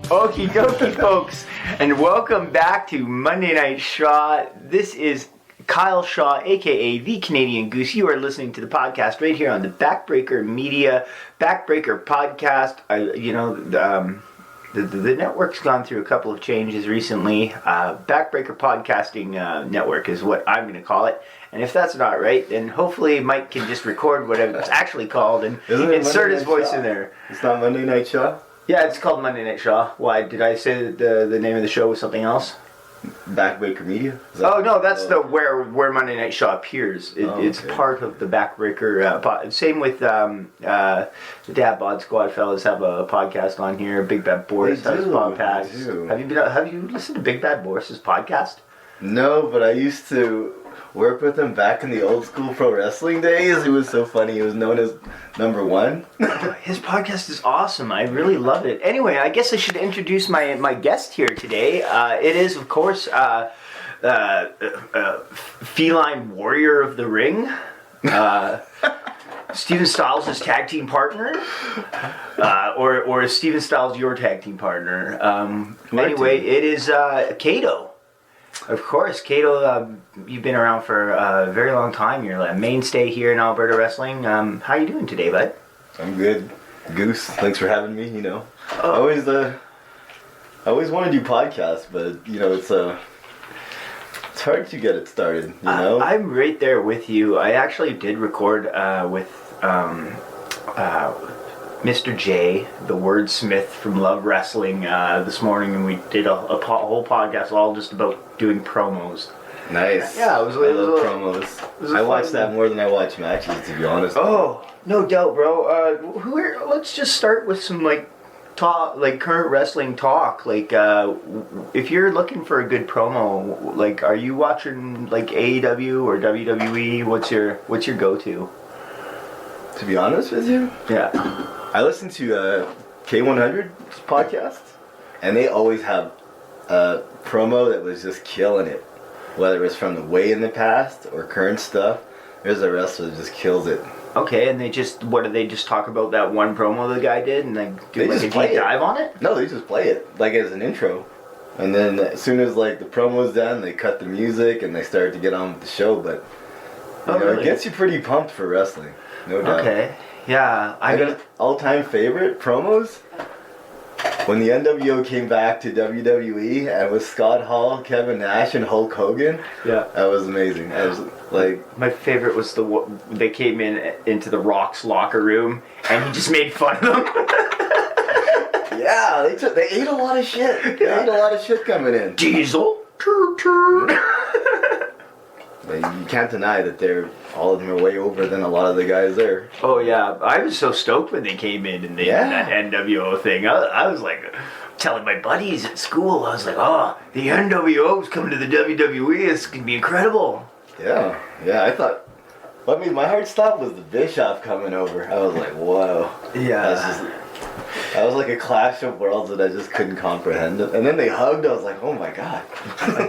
Okie dokie, folks, and welcome back to Monday Night Shaw. This is Kyle Shaw, aka the Canadian Goose. You are listening to the podcast right here on the Backbreaker Media, Backbreaker Podcast. The network's gone through a couple of changes recently. Backbreaker Podcasting Network is what I'm going to call it. And if that's not right, then hopefully Mike can just record what it's actually called and insert his voice in there. It's not Monday Night Shaw? Yeah, it's called Monday Night Shaw. Why? Did I say the name of the show was something else? Backbreaker Media? Oh no, that's where Monday Night Shaw appears. It's part of the Backbreaker. Same with the Dad Bod Squad fellas have a podcast on here. Big Bad Boris has a podcast. Have you listened to Big Bad Boris's podcast? No, but I used to work with him back in the old school pro wrestling days. He was so funny. He was known as number one. His podcast is awesome. I really love it. Anyway, I guess I should introduce my guest here today. It is, of course, feline warrior of the ring. Steven Styles' is tag team partner, or is Steven Styles your tag team partner? Anyway, it is Kato. Of course, Kato, you've been around for a very long time. You're a mainstay here in Alberta wrestling. How you doing today, bud? I'm good. Goose, thanks for having me, I always want to do podcasts, but, it's hard to get it started, I'm right there with you. I actually did record with Mr. J, the wordsmith from Love Wrestling, this morning, and we did a whole podcast all just about doing promos. Nice. Yeah, I love promos. I watch that more than I watch matches, to be honest. Oh, no doubt, bro. Let's just start with some current wrestling talk. If you're looking for a good promo, are you watching AEW or WWE? What's your go-to? To be honest with you, yeah, I listen to K100's podcast, and they always have a promo that was just killing it. Whether it's from the way in the past or current stuff, there's a wrestler that just kills it. Okay, and they just talk about that one promo the guy did and do a deep dive on it? No, they just play it as an intro. And then as soon as the promo's done, they cut the music and they start to get on with the show. But really? It gets you pretty pumped for wrestling, no doubt. Okay, yeah. I got all-time favorite promos when the NWO came back to WWE and with Scott Hall, Kevin Nash, and Hulk Hogan. Yeah, that was amazing. I was my favorite was they came into the Rock's locker room and he just made fun of them. Yeah, they ate a lot of shit. They ate a lot of shit coming in. Diesel. You can't deny that all of them are way over than a lot of the guys there. Oh yeah, I was so stoked when they came in and they did that NWO thing. I was telling my buddies at school, I was like, oh, the NWO's coming to the WWE. It's gonna be incredible. Yeah, I thought what made my heart stop was the Bischoff coming over. I was like, whoa. Yeah. That was like a clash of worlds that I just couldn't comprehend. And then they hugged. I was like, oh my god.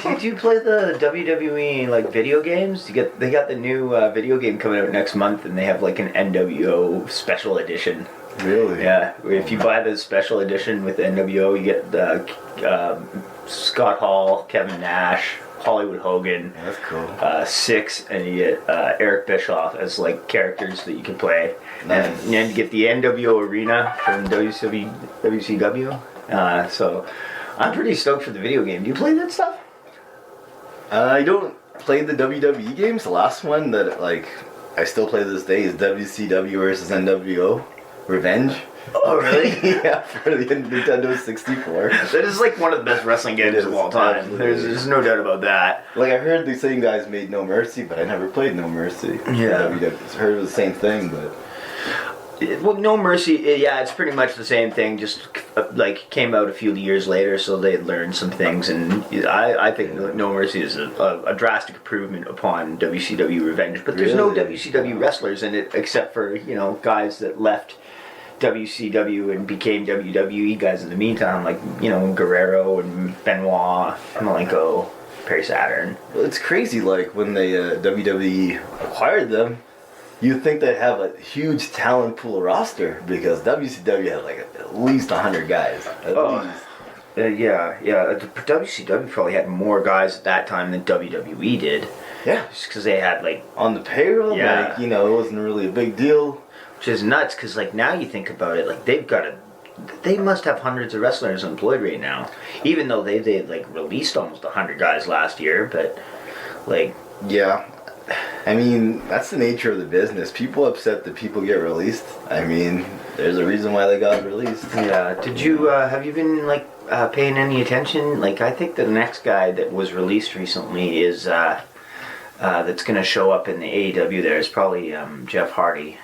Did you play the WWE video games? They got the new video game coming out next month, and they have an NWO special edition. Really? Yeah. If you buy the special edition with the NWO, you get the Scott Hall, Kevin Nash, Hollywood Hogan. That's cool. Six, and you get Eric Bischoff as characters that you can play. Nice. And then you get the NWO Arena from WCW. So I'm pretty stoked for the video game. Do you play that stuff? I don't play the WWE games. The last one that I still play to this day is WCW versus NWO Revenge. Oh, really? Yeah, for the Nintendo 64. That is one of the best wrestling games of all time. There's no doubt about that. I heard the same guys made No Mercy, but I never played No Mercy. Yeah. I heard it was the same thing, but... Well, No Mercy, it's pretty much the same thing, just came out a few years later, so they learned some things, and I think No Mercy is a drastic improvement upon WCW Revenge, but there's no WCW wrestlers in it except for, guys that left WCW and became WWE guys in the meantime, Guerrero and Benoit, Malenko, Perry Saturn. Well, it's crazy, when they WWE acquired them, you'd think they'd have a huge talent pool roster because WCW had at least 100 guys. At least. The WCW probably had more guys at that time than WWE did. Yeah. Just because they had, like... On the payroll, Yeah. like, it wasn't really a big deal. Which is nuts, because, like, now you think about it, like, they must have hundreds of wrestlers employed right now. Even though they like, released almost 100 guys last year, but, like... Yeah. I mean, that's the nature of the business. People upset that people get released. I mean, there's a reason why they got released. Yeah. Did you, have you been, like, paying any attention? Like, I think the next guy that was released recently is, that's going to show up in the AEW there is probably, Jeff Hardy.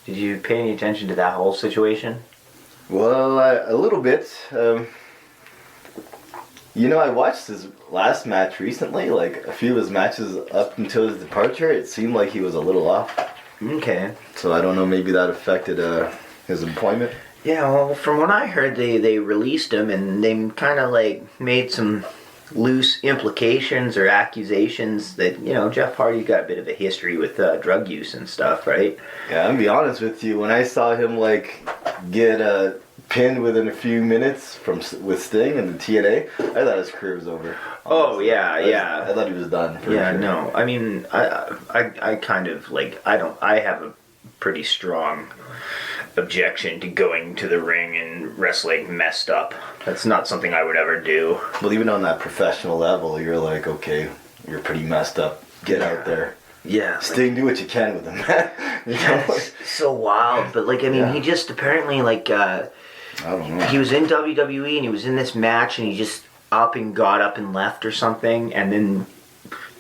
Did you pay any attention to that whole situation? Well, a little bit. I watched his last match recently, like a few of his matches up until his departure. It seemed like he was a little off. Okay. So I don't know, maybe that affected his employment. Yeah, well, from what I heard, they released him and they kind of like made some loose implications or accusations that, Jeff Hardy's got a bit of a history with drug use and stuff, right? Yeah, I'm gonna be honest with you. When I saw him like get pinned within a few minutes with Sting and the TNA, I thought his career was over. Oh yeah, I thought he was done. Yeah, sure. No, I mean, I kind of like I have a pretty strong objection to going to the ring and wrestling messed up. That's not something I would ever do. Well, even on that professional level, you're like, okay, you're pretty messed up. Get out there. Yeah. Sting, do what you can with him, man. It's so wild. But, like, I mean, he just apparently, like, I don't know. He was in WWE and he was in this match and he just got up and left or something. And then,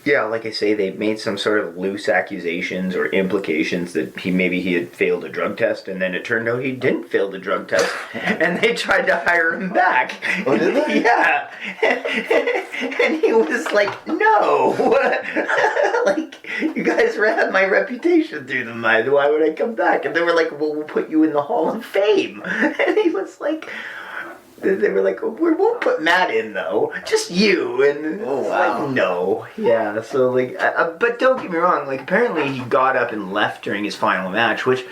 yeah, like I say, they made some sort of loose accusations or implications that he had failed a drug test, and then it turned out he didn't fail the drug test, and they tried to hire him back. Oh, did they? Yeah. And he was like, no. Like, you guys had my reputation through the mud. Why would I come back? And they were like, well, we'll put you in the Hall of Fame. And he was like... They were like, we won't put Matt in though, just you. And oh wow, like, no, yeah. So like, but don't get me wrong. Like apparently he got up and left during his final match, which,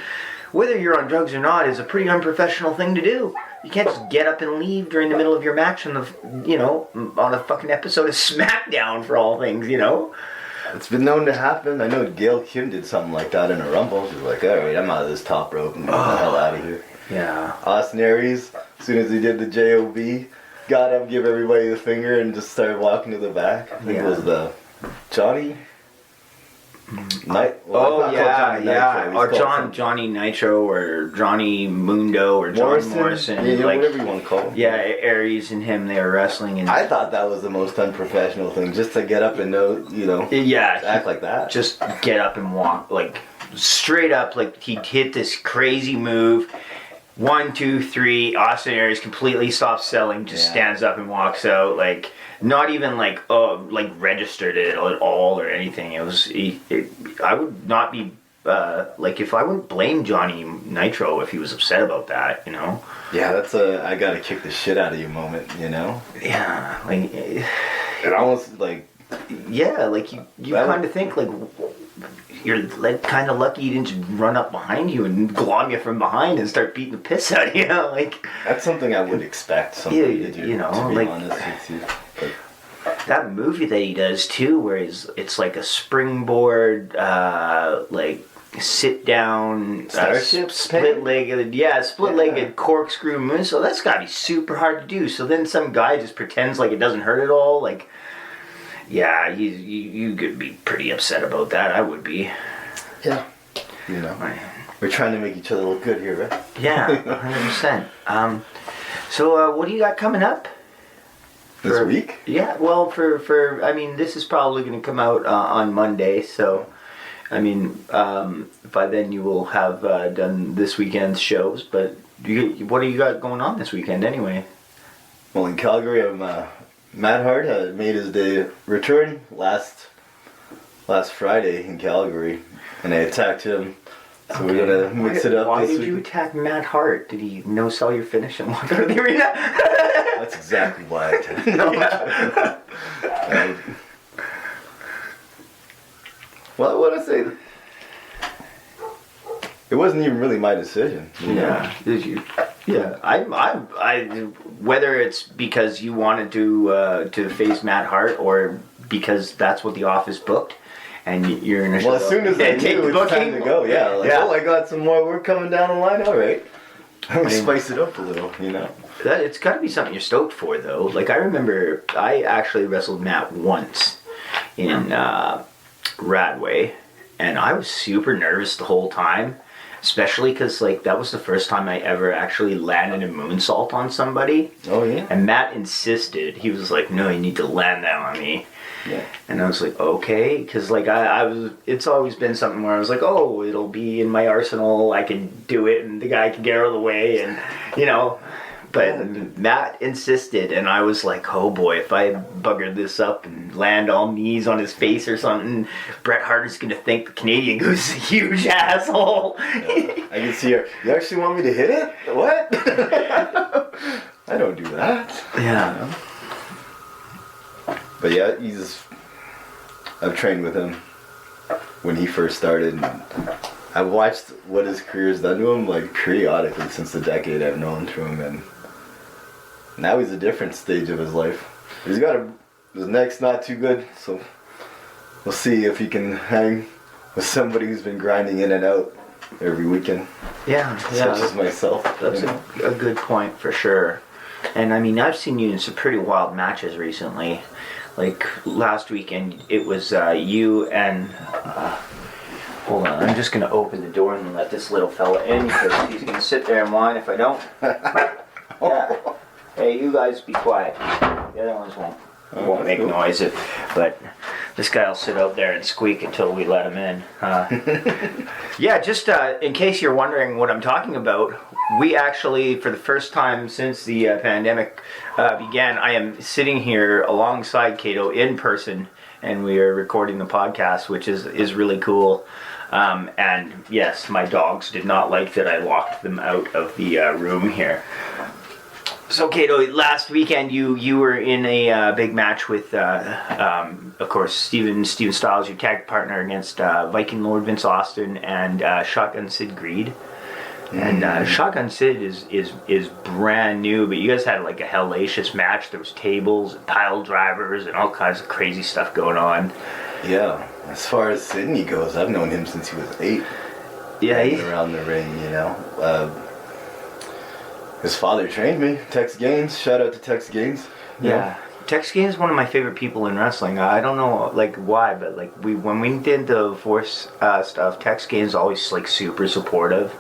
whether you're on drugs or not, is a pretty unprofessional thing to do. You can't just get up and leave during the middle of your match on a fucking episode of SmackDown for all things, It's been known to happen. I know Gail Kim did something like that in a Rumble. She was like, all right, I'm out of this top rope and get the hell out of here. Yeah. Austin Aries, as soon as he did the JOB, got up, give everybody the finger, and just started walking to the back. I think it was the Johnny Night. Well, or Johnny Nitro or Johnny Mundo or John Morrison. Yeah, whatever you want to call him. Yeah, Aries and him, they were wrestling. And I thought that was the most unprofessional thing, just to get up and act like that. Just get up and walk, like straight up, like he'd hit this crazy move. 1, 2, 3. Austin Aries completely stops selling, just stands up and walks out. Like, not even like registered it at all or anything. It was. I would not be if I wouldn't blame Johnny Nitro if he was upset about that. Yeah, that's a I gotta kick the shit out of you moment. Yeah, like it almost like. Yeah, like you kind of think like. You're like kind of lucky he didn't just run up behind you and glom you from behind and start beating the piss out of you. Like that's something I would expect somebody to do. To be honest with you. That movie that he does too, where it's like a springboard, like sit down, split-legged corkscrew moon. So that's gotta be super hard to do. So then some guy just pretends like it doesn't hurt at all, like. Yeah, you could be pretty upset about that. I would be. Yeah. We're trying to make each other look good here, right? Yeah, 100%. So what do you got coming up? This week? Yeah, well, I mean, this is probably going to come out on Monday, so, I mean, by then you will have done this weekend's shows, but what do you got going on this weekend anyway? Well, in Calgary, Matt Hart made his return last Friday in Calgary, and I attacked him. So we're gonna mix it up. Why did you attack Matt Hart? Did he no-sell your finish and walk out of the arena? That's exactly why I attacked him. Well, what I say? it wasn't even really my decision. You know? Yeah. Did you? Yeah. I whether it's because you wanted to face Matt Hart or because that's what the office booked. And you're in a Well, as soon as I knew it's time to go, oh, I got some more work coming down the line. All right, I'm gonna spice it up a little, you know. It's got to be something you're stoked for, though. Like I remember, I actually wrestled Matt once in Radway, and I was super nervous the whole time, especially because like that was the first time I ever actually landed a moonsault on somebody. Oh yeah. And Matt insisted. He was like, "No, you need to land that on me." Yeah. And I was like, okay, because like I was, it's always been something where I was like, oh, it'll be in my arsenal, I can do it, and the guy can get out of the way, and you know. But Matt insisted, and I was like, oh boy, if I bugger this up and land all knees on his face or something, Bret Hart is gonna think the Canadian Goose is a huge asshole. Yeah. I can see her. You actually want me to hit it? What? I don't do that. Yeah. You know? But yeah, I've trained with him when he first started. And I've watched what his career's done to him, like, periodically since the decade I've known to him. And now he's a different stage of his life. His neck's not too good, so we'll see if he can hang with somebody who's been grinding in and out every weekend. Yeah. Such as myself. That's a good point for sure. And I mean, I've seen you in some pretty wild matches recently. Like last weekend, it was you and. Hold on, I'm just gonna open the door and let this little fella in because he's gonna sit there and whine if I don't. Yeah. Hey, you guys be quiet. The other ones won't make noise. But this guy will sit out there and squeak until we let him in. Yeah, just in case you're wondering what I'm talking about, we actually, for the first time since the pandemic began, I am sitting here alongside Kato in person, and we are recording the podcast, which is really cool. And yes, my dogs did not like that I locked them out of the room here. So Kato, last weekend you were in a big match with, of course, Steven Styles, your tag partner, against Viking Lord Vince Austin and Shotgun Sid Greed. And Shotgun Sid is brand new, but you guys had like a hellacious match. There was tables and pile drivers and all kinds of crazy stuff going on. Yeah, as far as Sydney goes, I've known him since he was 8. Yeah, he's around the ring, you know. His father trained me, Tex Gaines. Shout out to Tex Gaines. Yeah. Tex Gaines is one of my favorite people in wrestling. I don't know like why, but like when we did the Force stuff, Tex Gaines always like super supportive.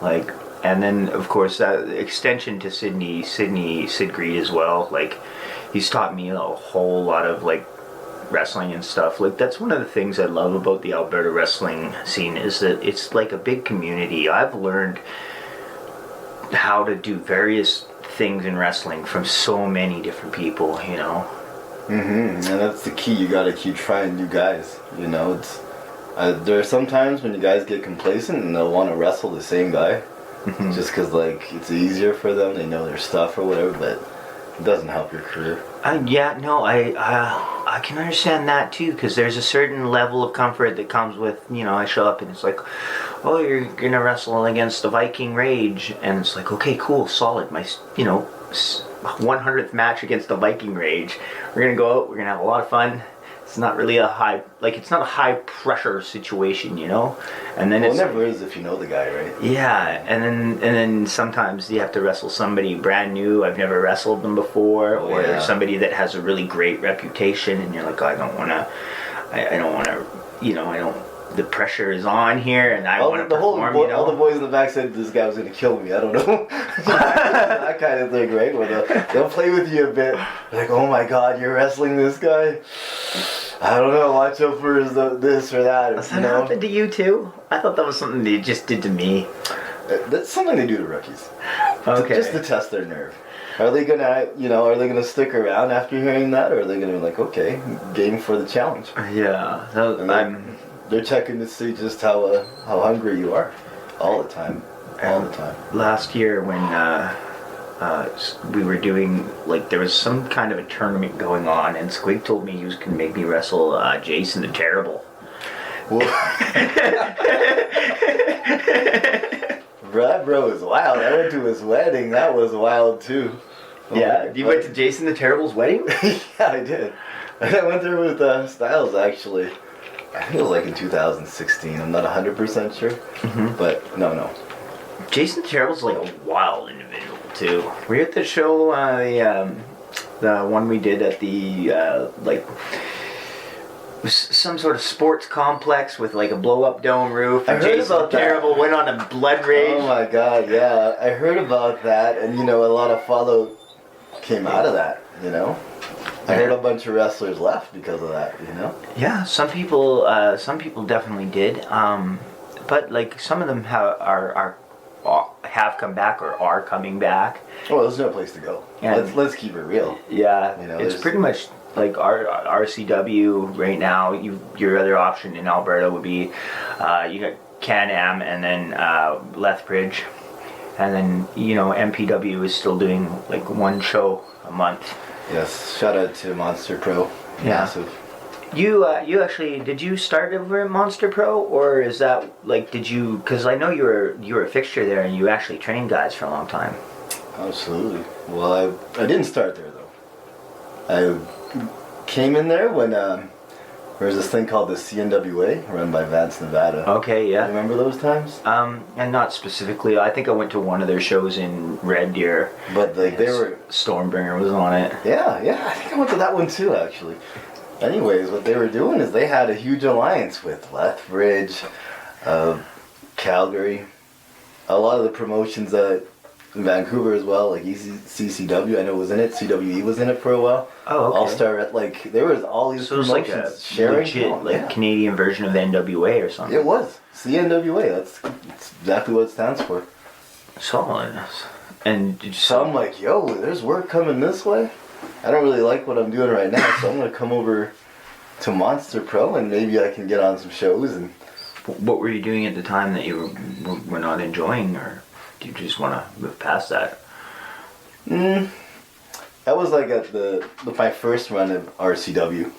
Like, and then of course that extension to Sid Greed as well. Like, he's taught me a whole lot of like wrestling and stuff. Like, that's one of the things I love about the Alberta wrestling scene is that it's like a big community. I've learned how to do various things in wrestling from so many different people, you know. And that's the key. You gotta keep trying new guys, you know. It's there are some times when you guys get complacent and they'll want to wrestle the same guy just because like it's easier for them, they know their stuff or whatever, but it doesn't help your career. I can understand that too, because there's a certain level of comfort that comes with, you know, I show up and it's like, oh, you're gonna wrestle against the Viking Rage, and it's like, okay, cool, solid, my, you know, 100th match against the Viking Rage. We're gonna go out, we're gonna have a lot of fun. It's not really it's not a high pressure situation, you know. And then it never is if you know the guy, right? Yeah, and then sometimes you have to wrestle somebody brand new. I've never wrestled them before, or somebody that has a really great reputation, and you're like, oh, I don't want to, you know, the pressure is on here, and I want to perform. You know? All the boys in the back said this guy was going to kill me. I don't know. That kind of thing, right? Where they'll play with you a bit. Like, oh my God, you're wrestling this guy? I don't know. Watch out for this or that. Does that happen to you too? I thought that was something they just did to me. That's something they do to rookies. Okay. Just to test their nerve. Are they gonna stick around after hearing that, or are they gonna be like, okay, game for the challenge? Yeah. They're checking to see just how hungry you are, all the time. Last year when we were doing, like, there was some kind of a tournament going on, and Squig told me he was going to make me wrestle Jason the Terrible. That bro was wild. I went to his wedding. That was wild too. Yeah, you went to Jason the Terrible's wedding? Yeah, I did. I went there with Styles actually. I think it was like in 2016. I'm not 100% sure, but no. Jason the Terrible's like a wild individual too. Were you at the show? The one we did at the some sort of sports complex with like a blow-up dome roof. And I heard Jason about the Terrible went on a blood rage. Oh my god, yeah. I heard about that, and a lot of follow came out of that, I heard a bunch of wrestlers left because of that, Yeah, some people definitely did. But like some of them have come back or are coming back. Well, there's no place to go. Let's keep it real. Yeah, it's pretty much like our RCW right now. Your other option in Alberta would be you got Can-Am and then Lethbridge, and then MPW is still doing like one show a month. Yes, shout out to Monster Pro. Yeah. Massive. You actually, did you start over at Monster Pro, or is that like, because I know you were a fixture there and you actually trained guys for a long time. Absolutely. Well, I didn't start there though. I came in there when there was this thing called the CNWA run by Vance, Nevada. Okay, yeah. Remember those times? And not specifically. I think I went to one of their shows in Red Deer. But like they were Stormbringer was on it. Yeah. I think I went to that one too actually. Anyways, what they were doing is they had a huge alliance with Lethbridge, Calgary, a lot of the promotions in Vancouver as well, like CCW, I know was in it, CWE was in it for a while. Oh, okay. All-Star, like, there was all these so promotions it was like a sharing. legit, Canadian version of the NWA or something. It was. CNWA, that's exactly what it stands for. Solid. And did you So I'm like, yo, there's work coming this way. I don't really like what I'm doing right now, so I'm going to come over to Monster Pro and maybe I can get on some shows. And what were you doing at the time that you were not enjoying, or do you just want to move past that? That was like at my first run of RCW,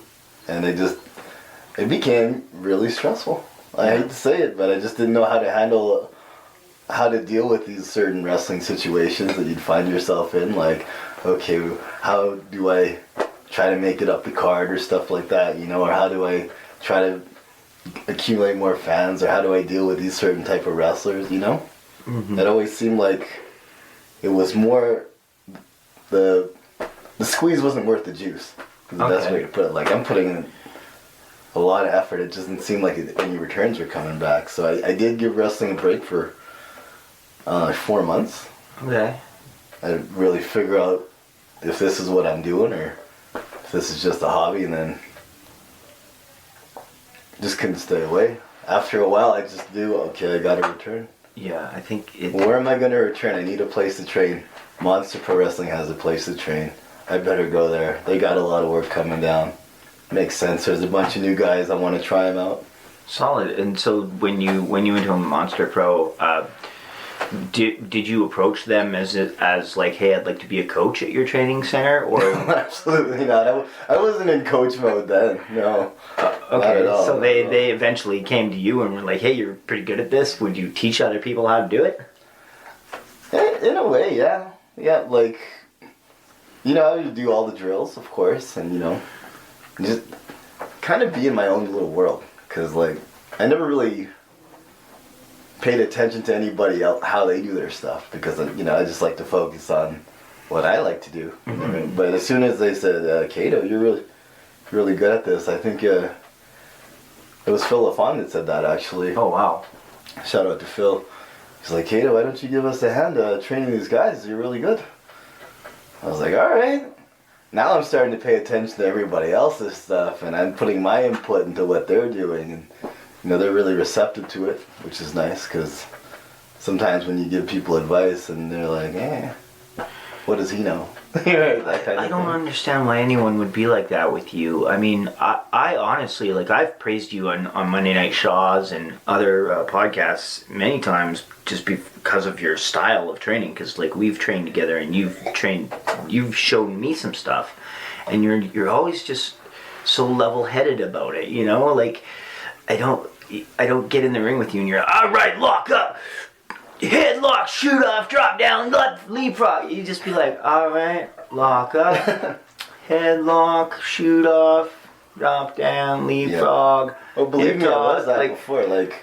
and it became really stressful. I hate to say it, but I just didn't know how to deal with these certain wrestling situations that you'd find yourself in, like, okay, how do I try to make it up the card or stuff like that, or how do I try to accumulate more fans, or how do I deal with these certain type of wrestlers, It always seemed like it was more, the squeeze wasn't worth the juice, is the best way to put it. Like, I'm putting in a lot of effort, it doesn't seem like any returns were coming back, so I did give wrestling a break for 4 months. Okay. I really figure out if this is what I'm doing or if this is just a hobby, and then just couldn't stay away. After a while, I just knew, okay, I gotta return. Yeah, I think Where am I gonna return? I need a place to train. Monster Pro Wrestling has a place to train. I better go there. They got a lot of work coming down. Makes sense. There's a bunch of new guys. I want to try them out. Solid. And so when you went to Monster Pro, did you approach them as like, hey, I'd like to be a coach at your training center, or? Absolutely not. I wasn't in coach mode then. No. Okay. Not at all. So they eventually came to you and were like, hey, you're pretty good at this. Would you teach other people how to do it? In a way, yeah. Yeah, like, I would do all the drills, of course, and just kind of be in my own little world, because like I never really paid attention to anybody else, how they do their stuff, because I just like to focus on what I like to do. Mm-hmm. But as soon as they said, Kato, you're really good at this, I think it was Phil LaFon that said that actually. Oh wow! Shout out to Phil. He's like, Kato, why don't you give us a hand training these guys? You're really good. I was like, all right. Now I'm starting to pay attention to everybody else's stuff, and I'm putting my input into what they're doing, and they're really receptive to it, which is nice, because sometimes when you give people advice and they're like, what does he know? That kind of I don't thing. understand why anyone would be like that with you. I mean, I honestly, like, I've praised you on Monday Night Shaws and other podcasts many times just because of your style of training, because like we've trained together and you've shown me some stuff, and you're always just so level-headed about it, like I don't get in the ring with you and you're like, all right, lock up, headlock, shoot off, drop down, leapfrog. You just be like, all right, lock up, headlock, shoot off, drop down, leapfrog. Well, believe me, I was that before. Like,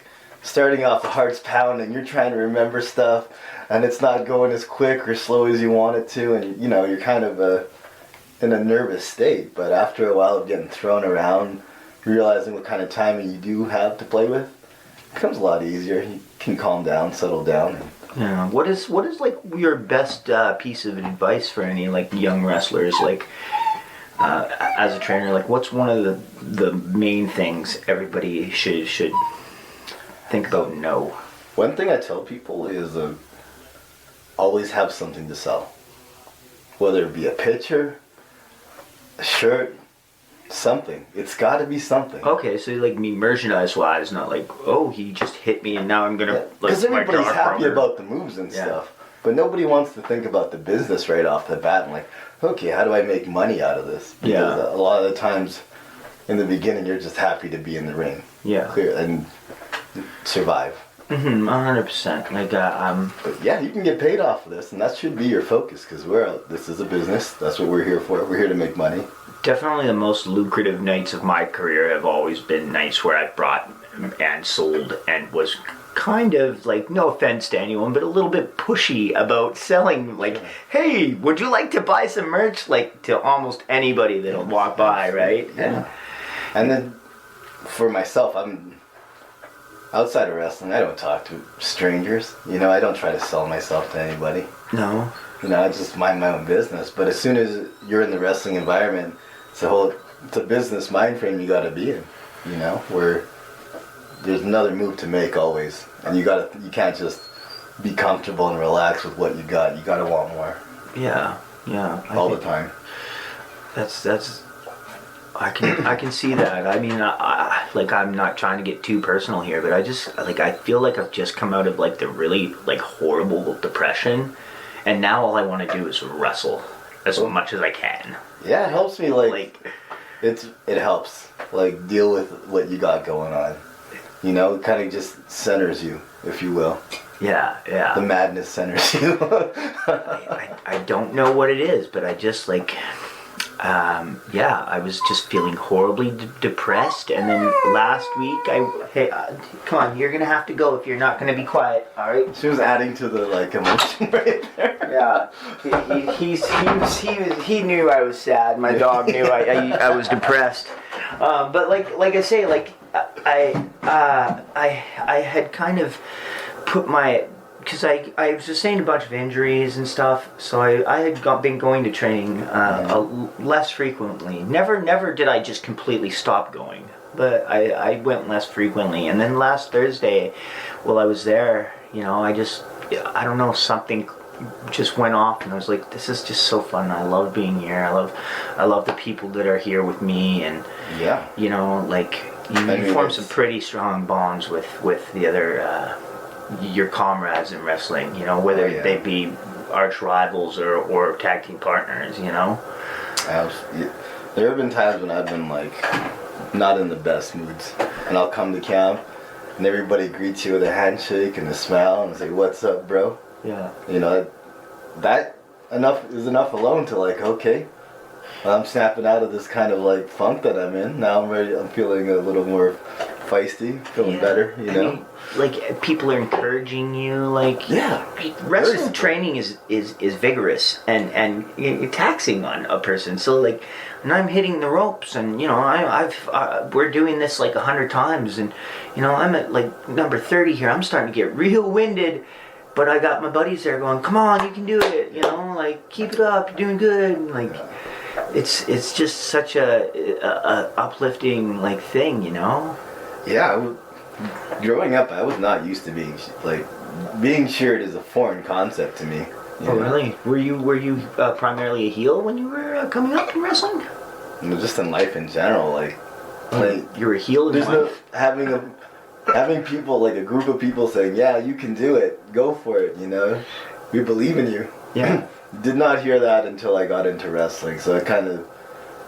starting off, the heart's pounding, you're trying to remember stuff, and it's not going as quick or slow as you want it to, and you know, you're kind of in a nervous state. But after a while of getting thrown around, realizing what kind of timing you do have to play with, it becomes a lot easier. You can calm down, settle down. Yeah. What is like your best piece of advice for any like young wrestlers, like as a trainer? Like, what's one of the main things everybody should think about and know? One thing I tell people is always have something to sell, whether it be a picture, a shirt, something. It's got to be something. Okay, so like me merchandise wise, not like, oh, he just hit me and now I'm gonna because everybody's happy about the moves and stuff, but nobody wants to think about the business right off the bat and like, okay, how do I make money out of this? Because a lot of the times in the beginning you're just happy to be in the ring, clear, and survive. 100%. Like, but yeah, you can get paid off of this, and that should be your focus, because this is a business. That's what we're here for. We're here to make money. Definitely the most lucrative nights of my career have always been nights where I brought and sold and was kind of like, no offense to anyone, but a little bit pushy about selling, like, hey, would you like to buy some merch? Like, to almost anybody that'll walk by, right? Yeah. And then for myself, I'm outside of wrestling, I don't talk to strangers. You know, I don't try to sell myself to anybody. No. You know, I just mind my own business. But as soon as you're in the wrestling environment, it's a business mind frame you got to be in. You know, where there's another move to make always, and you can't just be comfortable and relax with what you got. You got to want more. Yeah. All the time. That's. I can see that. I mean, like, I'm not trying to get too personal here, but I feel like I've just come out of like the really like horrible depression, and now all I want to do is wrestle as much as I can. Yeah, it helps me it helps like deal with what you got going on. You know, it kind of just centers you, if you will. Yeah. The madness centers you. I don't know what it is, but I just like. I was just feeling horribly depressed, and then last week come on, you're gonna have to go if you're not gonna be quiet, all right? She was adding to the like emotion right there. Yeah, he knew I was sad. My dog knew I was depressed. But like I say, like I had kind of put my. Because I sustained a bunch of injuries and stuff, so I had been going to training less frequently. Never did I just completely stop going, but I went less frequently. And then last Thursday, while I was there, you know, I don't know, something just went off, and I was like, this is just so fun. I love being here. I love the people that are here with me, and you know, like you form some pretty strong bonds with the other. Your comrades in wrestling, you know, whether they be arch rivals or tag team partners, you know. There have been times when I've been like not in the best moods, and I'll come to camp and everybody greets you with a handshake and a smile and say, "What's up, bro?" Yeah. You know, that is enough alone to like, okay, I'm snapping out of this kind of like funk that I'm in. Now I'm ready. I'm feeling a little more feisty, feeling better, you know. I mean, like, people are encouraging you, like, wrestling training is vigorous and taxing on a person. So like, when I'm hitting the ropes, and you know, we're doing this like 100 times, and you know, I'm at like number 30 here. I'm starting to get real winded, but I got my buddies there going, "Come on, you can do it," you know, like, keep it up, you're doing good. And, like, it's just such a uplifting like thing, you know. Yeah, growing up, I was not used to being cheered is a foreign concept to me. Oh, really? Were you primarily a heel when you were coming up in wrestling? Just in life in general, like you were a heel in life. Having people, like a group of people saying, "Yeah, you can do it. Go for it." You know, we believe in you. Yeah. Did not hear that until I got into wrestling, so it kind of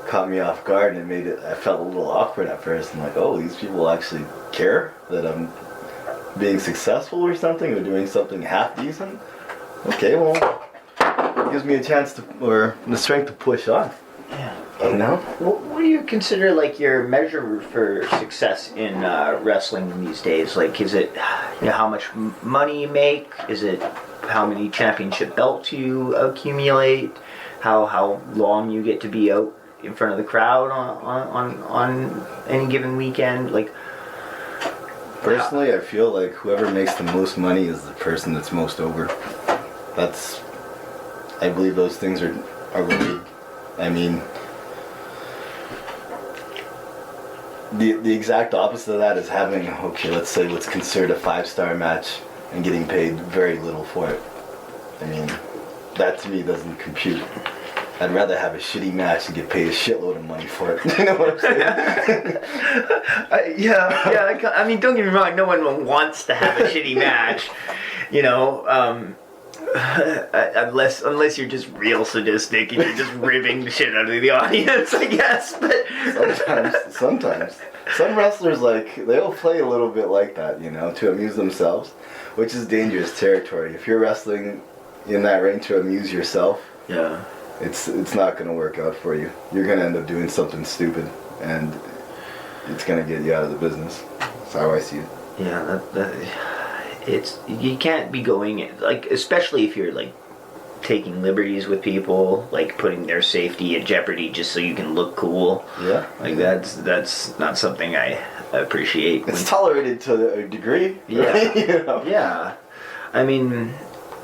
caught me off guard, and I felt a little awkward at first. I'm like, oh, these people actually care that I'm being successful or something, or doing something half decent. Okay, well, it gives me a chance or the strength to push on. Yeah. You know? What do you consider like your measure for success in wrestling these days? Like, is it how much money you make? Is it how many championship belts you accumulate? How long you get to be out in front of the crowd on any given weekend? Like, personally, I feel like whoever makes the most money is the person that's most over. I believe those things are related. I mean, the exact opposite of that is having, okay, let's say what's considered a 5-star match and getting paid very little for it. I mean, that to me doesn't compute. I'd rather have a shitty match and get paid a shitload of money for it. You know what I'm saying? I mean, don't get me wrong. No one wants to have a shitty match, you know. Unless you're just real sadistic and you're just ribbing the shit out of the audience, I guess. But sometimes some wrestlers, like, they'll play a little bit like that, you know, to amuse themselves, which is dangerous territory. If you're wrestling in that ring to amuse yourself, yeah, it's not going to work out for you. You're going to end up doing something stupid, and it's going to get you out of the business. That's how I see it. Yeah, you can't be going, like, especially if you're like taking liberties with people, like putting their safety at jeopardy just so you can look cool. Yeah, like that's not something I appreciate. It's tolerated to a degree. Yeah, right? You know? Yeah. I mean,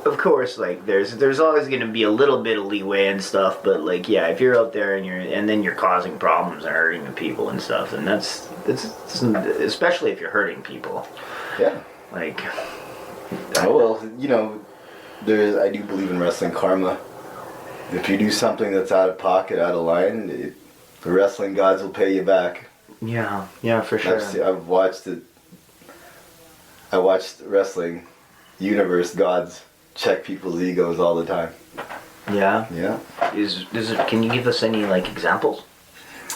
of course, like there's always going to be a little bit of leeway and stuff, but like, yeah, if you're out there and then you're causing problems and hurting the people and stuff, and that's especially if you're hurting people. Yeah. Like, well, you know, I do believe in wrestling karma. If you do something that's out of pocket, out of line, the wrestling gods will pay you back. Yeah, for sure. I've watched it. I watched wrestling universe gods check people's egos all the time. Yeah. Yeah. Can you give us any like examples?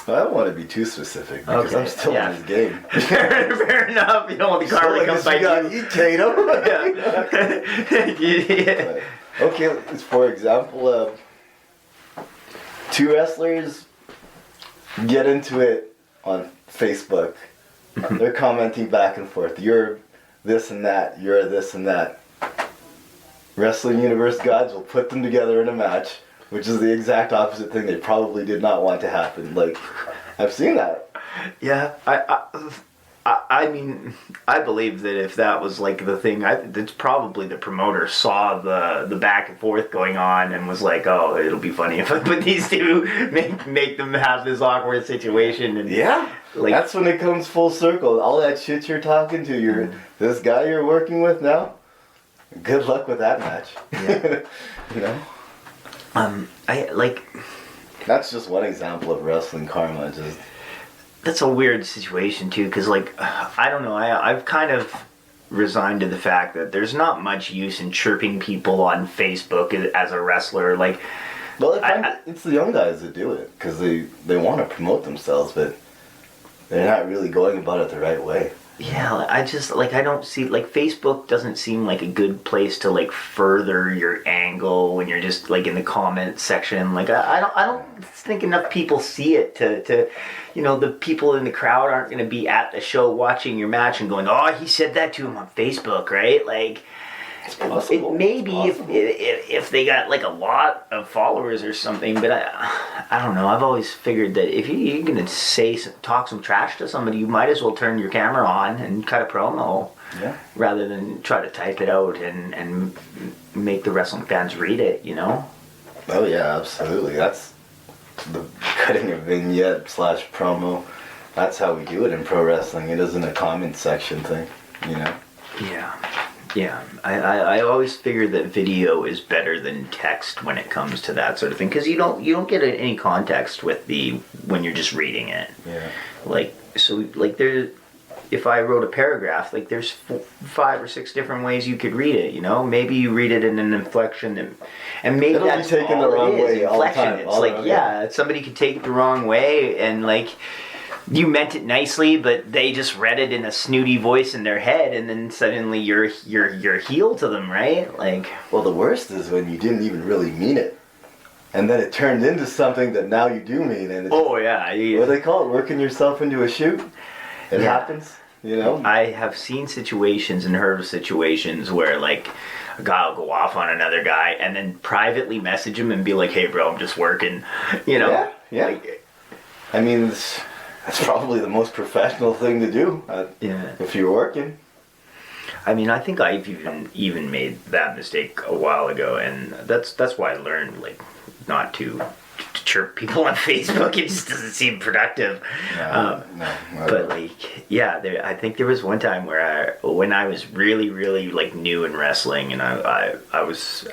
I don't want to be too specific because I'm still in this game. Fair enough. You don't want the karma to come by you. Eat Kato. Yeah. Okay, for example, 2 wrestlers get into it on Facebook. They're commenting back and forth. You're this and that. You're this and that. Wrestling Universe gods will put them together in a match, which is the exact opposite thing they probably did not want to happen. Like, I've seen that. Yeah, I mean, I believe that if that was like the thing, it's probably the promoter saw the back and forth going on and was like, oh, it'll be funny if I put these two, make them have this awkward situation. And yeah, like, that's when it comes full circle. All that shit you're talking to, this guy you're working with now, good luck with that match. Yeah. You know? I like. That's just one example of wrestling karma. That's a weird situation too, because like, I don't know. I've kind of resigned to the fact that there's not much use in chirping people on Facebook as a wrestler. Like, well, it's the young guys that do it because they want to promote themselves, but they're not really going about it the right way. Yeah, I just, like, I don't see, like, Facebook doesn't seem like a good place to, like, further your angle when you're just, like, in the comment section. Like, I don't think enough people see it to you know, the people in the crowd aren't going to be at the show watching your match and going, oh, he said that to him on Facebook, right? Like, it's possible. Maybe if they got, like, a lot of followers or something, but I don't know. I've always figured that if you're going to talk some trash to somebody, you might as well turn your camera on and cut a promo, rather than try to type it out and make the wrestling fans read it, you know? Oh, yeah, absolutely. That's the cutting a vignette / promo. That's how we do it in pro wrestling. It isn't a comment section thing, you know? Yeah, I always figured that video is better than text when it comes to that sort of thing, because you don't get any context with when you're just reading it. Yeah. Like, so, like, if I wrote a paragraph, like there's 5 or 6 different ways you could read it. You know, maybe you read it in an inflection, and maybe it'll that's be taken all the wrong it is. way all the Inflection. time. It's all like around, yeah, somebody could take it the wrong way, and like you meant it nicely, but they just read it in a snooty voice in their head, and then suddenly you're heel to them, right? Like, well, the worst is when you didn't even really mean it, and then it turned into something that now you do mean, and it's, oh yeah, what do they call it? Working yourself into a shoot. It happens, you know. I have seen situations and heard of situations where like a guy will go off on another guy and then privately message him and be like, "Hey, bro, I'm just working," you know. Yeah. Like, I mean, that's probably the most professional thing to do. If you're working. I mean, I think I've even made that mistake a while ago, and that's why I learned like not to chirp people on Facebook. It just doesn't seem productive. No, but like, yeah, I think there was one time where when I was really, really like new in wrestling, and I was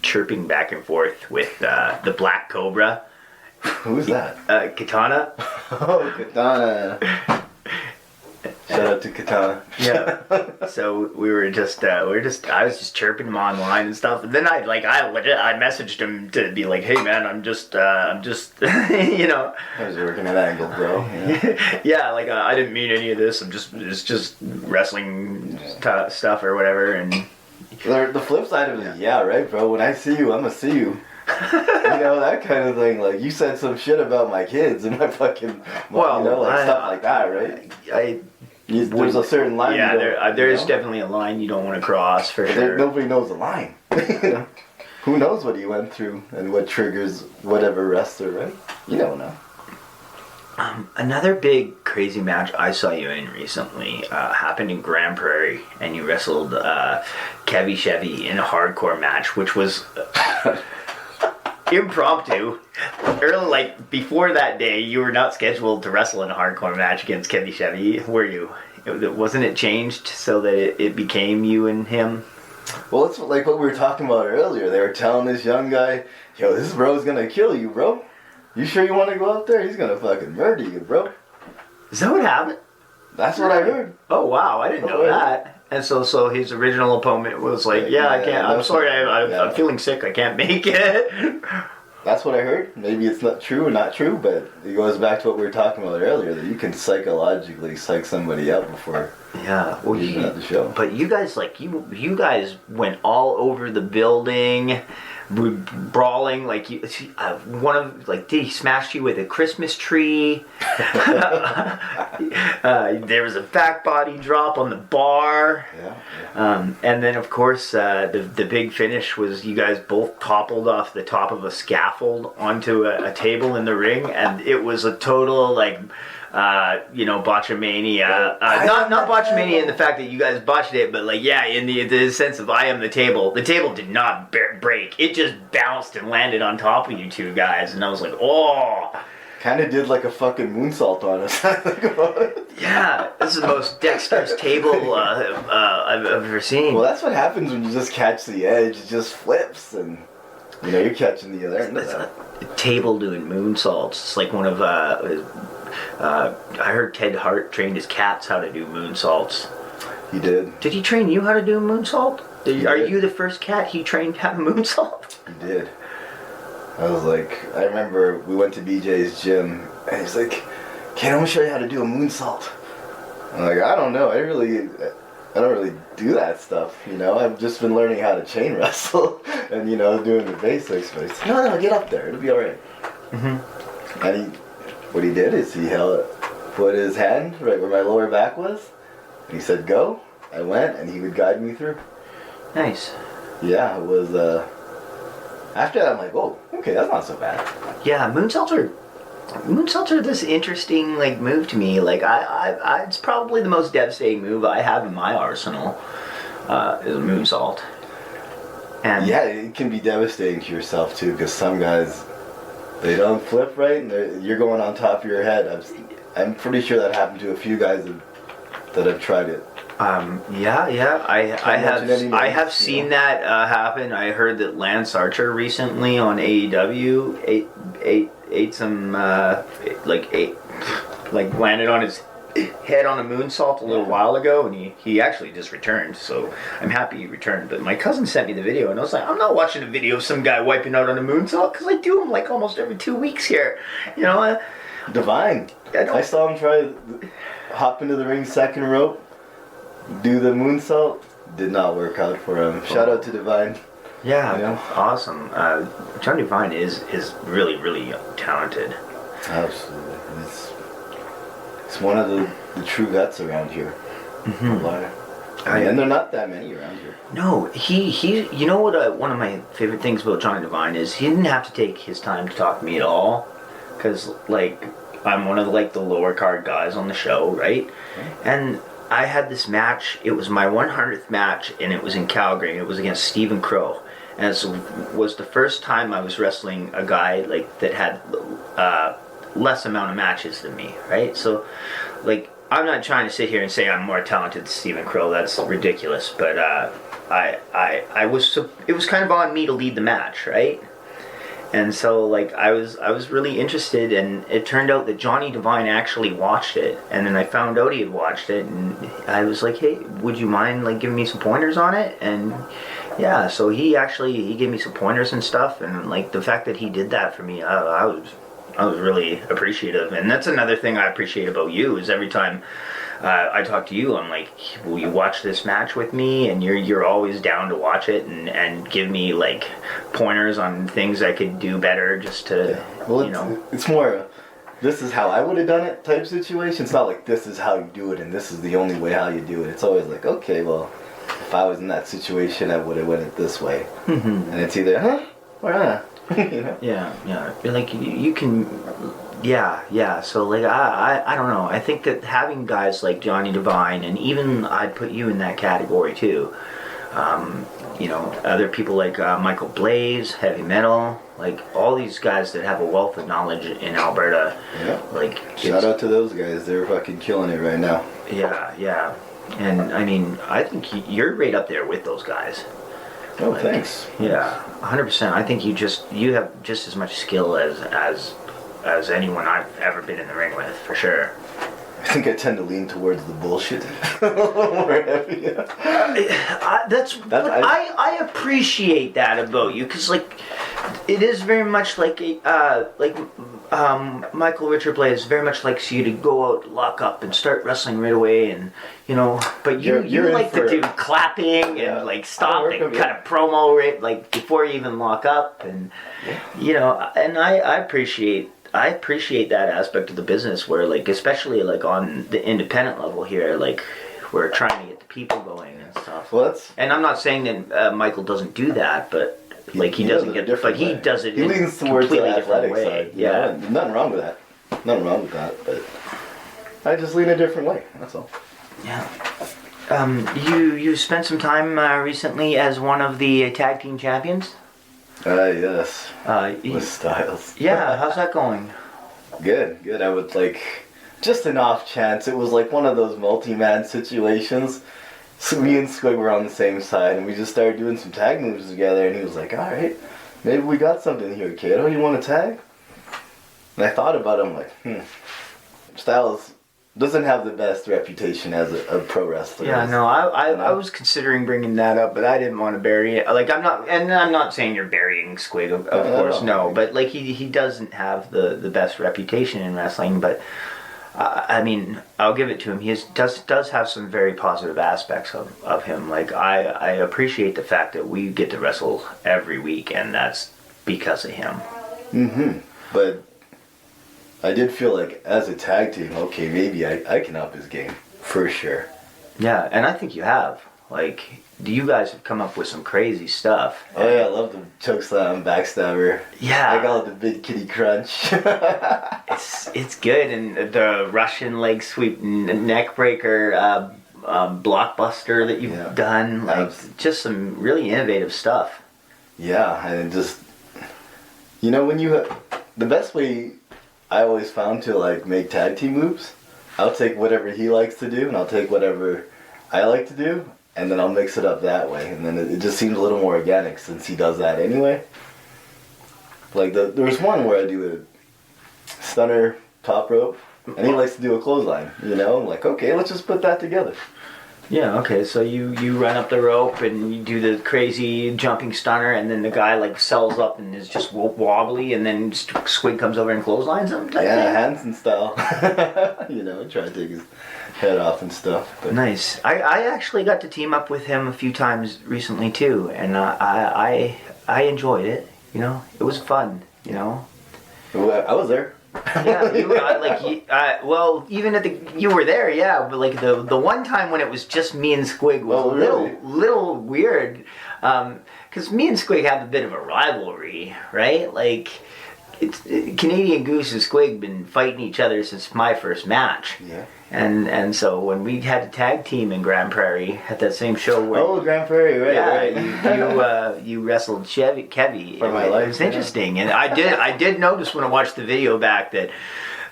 chirping back and forth with the Black Cobra. Who's that? Katana. Oh, Katana. Shout out to Katana. Yeah. So we were just I was just chirping him online and stuff. And then I messaged him to be like, "Hey man, I'm just you know." I was working at Angle, bro. Yeah, yeah, like I didn't mean any of this. It's just wrestling stuff or whatever. And the flip side of it is, yeah, right, bro. When I see you, I'm gonna see you. You know, that kind of thing. Like, you said some shit about my kids and my fucking, well, you know, like stuff like that, right? There's a certain line. Yeah, there is definitely a line you don't want to cross for sure. Nobody knows the line. You know? Who knows what he went through and what triggers whatever wrestler, right? You don't know. Another big crazy match I saw you in recently happened in Grand Prairie, and you wrestled Kevy Chevy in a hardcore match, which was impromptu. Early, like before that day, you were not scheduled to wrestle in a hardcore match against Kevy Chevy, were you? Wasn't it changed so that it became you and him? Well, it's like what we were talking about earlier. They were telling this young guy, "Yo, this bro's gonna kill you, bro. You sure you want to go out there? He's gonna fucking murder you, bro." Is that what happened? That's what I heard. Oh wow, I didn't know that. And so his original opponent was like, "Yeah, I can't. I'm sorry. I'm feeling sick. I can't make it." That's what I heard. Maybe it's not true or not true, but it goes back to what we were talking about earlier, that you can psychologically psych somebody out before. Yeah, well, at the show. But you guys, like you guys went all over the building, brawling. Like one of did he smash you with a Christmas tree? There was a back body drop on the bar. Yeah. And then of course the big finish was you guys both toppled off the top of a scaffold onto a table in the ring, and it was a total botchamania. Not botchamania in the fact that you guys botched it, but in the sense of I am the table. The table did not break. It just bounced and landed on top of you two guys, and I was like, oh. Kind of did like a fucking moonsault on us. Yeah, this is the most dexterous table I've ever seen. Well, that's what happens when you just catch the edge. It just flips, and you're catching the other end of that. A table doing moonsaults. It's like one of I heard Teddy Hart trained his cats how to do moonsaults. He did. Did he train you how to do a moonsault? Are you the first cat he trained how to moonsault? He did. I was like, I remember we went to BJ's gym, and he's like, "Kid, I'm gonna show you how to do a moonsault." I'm like, I don't know. I don't really do that stuff. I've just been learning how to chain wrestle and doing the basics. But he said, "No, get up there. It'll be all right." Mm-hmm. And what he did is he put his hand right where my lower back was. And he said, "Go." I went, and he would guide me through. Nice. Yeah, it was. After that, I'm like, "Whoa, okay, that's not so bad." Yeah, moonsaults are this interesting move to me. It's probably the most devastating move I have in my arsenal. Is a moonsault. And yeah, it can be devastating to yourself too, because some guys, they don't flip right, and you're going on top of your head. I'm pretty sure that happened to a few guys that have tried it. I have seen that happen. I heard that Lance Archer recently on AEW ate some landed on his head on a moonsault a little while ago, and he actually just returned, so I'm happy he returned. But my cousin sent me the video, and I was like, I'm not watching a video of some guy wiping out on a moonsault, because I do them like almost every 2 weeks here. You know, Divine. I saw him try hop into the ring second rope, do the moonsault. Did not work out for him. Shout out to Divine. Yeah, awesome. John Divine is really, really talented. Absolutely. It's one of the true vets around here. And they're not that many around here. No, he you know what, one of my favorite things about Johnny Devine is he didn't have to take his time to talk to me at all, because like I'm one of the lower card guys on the show, right? And I had this match. It was my 100th match, and it was in Calgary. It was against Stephen Crow, and it was the first time I was wrestling a guy like that had less amount of matches than me, right? So, like, I'm not trying to sit here and say I'm more talented than Stephen Crow. That's ridiculous. But I was it was kind of on me to lead the match, right? And so, like, I was really interested, and it turned out that Johnny Devine actually watched it, and then I found out he had watched it, and I was like, hey, would you mind, like, giving me some pointers on it? And, yeah, so he gave me some pointers and stuff, and, like, the fact that he did that for me, I was really appreciative. And that's another thing I appreciate about you, is every time I talk to you, I'm like, will you watch this match with me? And you're always down to watch it and give me like pointers on things I could do better, just to it's more this is how I would have done it type situation. It's not like this is how you do it and this is the only way how you do it. It's always like, okay, well, if I was in that situation, I would have went it this way. And it's either or you know? Yeah. Like you can. Yeah. So like I don't know. I think that having guys like Johnny Devine, and even I'd put you in that category too. Other people like Michael Blaze, heavy metal, like all these guys that have a wealth of knowledge in Alberta. Yeah. Like shout out to those guys. They're fucking killing it right now. Yeah. And I mean, I think you're right up there with those guys. Oh, like, thanks. Yeah, 100%. I think you have just as much skill as anyone I've ever been in the ring with, for sure. I think I tend to lean towards the bullshit. More heavy. I appreciate that about you, because like it is very much like Michael Richard Blaze very much likes you to go out, lock up, and start wrestling right away, and but you like to do clapping and like stop and kind of promo right like before you even lock up, and and I appreciate that aspect of the business, where like especially like on the independent level here, like we're trying to get the people going and stuff. Well, and I'm not saying that Michael doesn't do that, but like he doesn't get, but he does it. He leans towards the athletic way. side. Yeah, nothing wrong with that. Nothing wrong with that. But I just lean a different way. That's all. Yeah. You spent some time recently as one of the tag team champions. Yes. With Styles. Yeah, how's that going? Good. I would like, just an off chance. It was like one of those multi-man situations. So me and Squig were on the same side, and we just started doing some tag moves together, and he was like, alright, maybe we got something here, kiddo. You want to tag? And I thought about it, I'm like, Styles doesn't have the best reputation as a pro wrestler. Yeah, no, I was considering bringing that up, but I didn't want to bury it. Like, I'm not saying you're burying Squig, of course, no. But like he doesn't have the best reputation in wrestling. But I mean, I'll give it to him. He does have some very positive aspects of him. Like I appreciate the fact that we get to wrestle every week, and that's because of him. But I did feel like, as a tag team, okay, maybe I can up his game, for sure. Yeah, and I think you have. Like, you guys have come up with some crazy stuff. Oh yeah, I love the chokeslam, backstabber. Yeah. I call it the big kitty crunch. It's good, and the Russian leg sweep, neck breaker, blockbuster that you've done. Like, just some really innovative stuff. Yeah, and just, when you, the best way I always found to like make tag team moves, I'll take whatever he likes to do, and I'll take whatever I like to do, and then I'll mix it up that way, and then it just seems a little more organic since he does that anyway. Like there was one where I do a stunner top rope, and he likes to do a clothesline. You know, I'm like, okay, let's just put that together. Yeah, okay, so you run up the rope and you do the crazy jumping stunner, and then the guy like sells up and is just wobbly, and then Squig comes over and clotheslines him. Yeah, Hansen style. You know, try to take his head off and stuff. But. Nice. I actually got to team up with him a few times recently too, and I enjoyed it. You know, it was fun. You know. Well, I was there. Yeah, you were well, even at you were there, yeah. But like the one time when it was just me and Squig was a little weird, because me and Squig have a bit of a rivalry, right? Like, it's Canadian Goose and Squig been fighting each other since my first match. Yeah. And so when we had a tag team in Grand Prairie at that same show where Grand Prairie, right? Yeah, right. you wrestled Kevy. For my life, it was interesting, and I did notice when I watched the video back that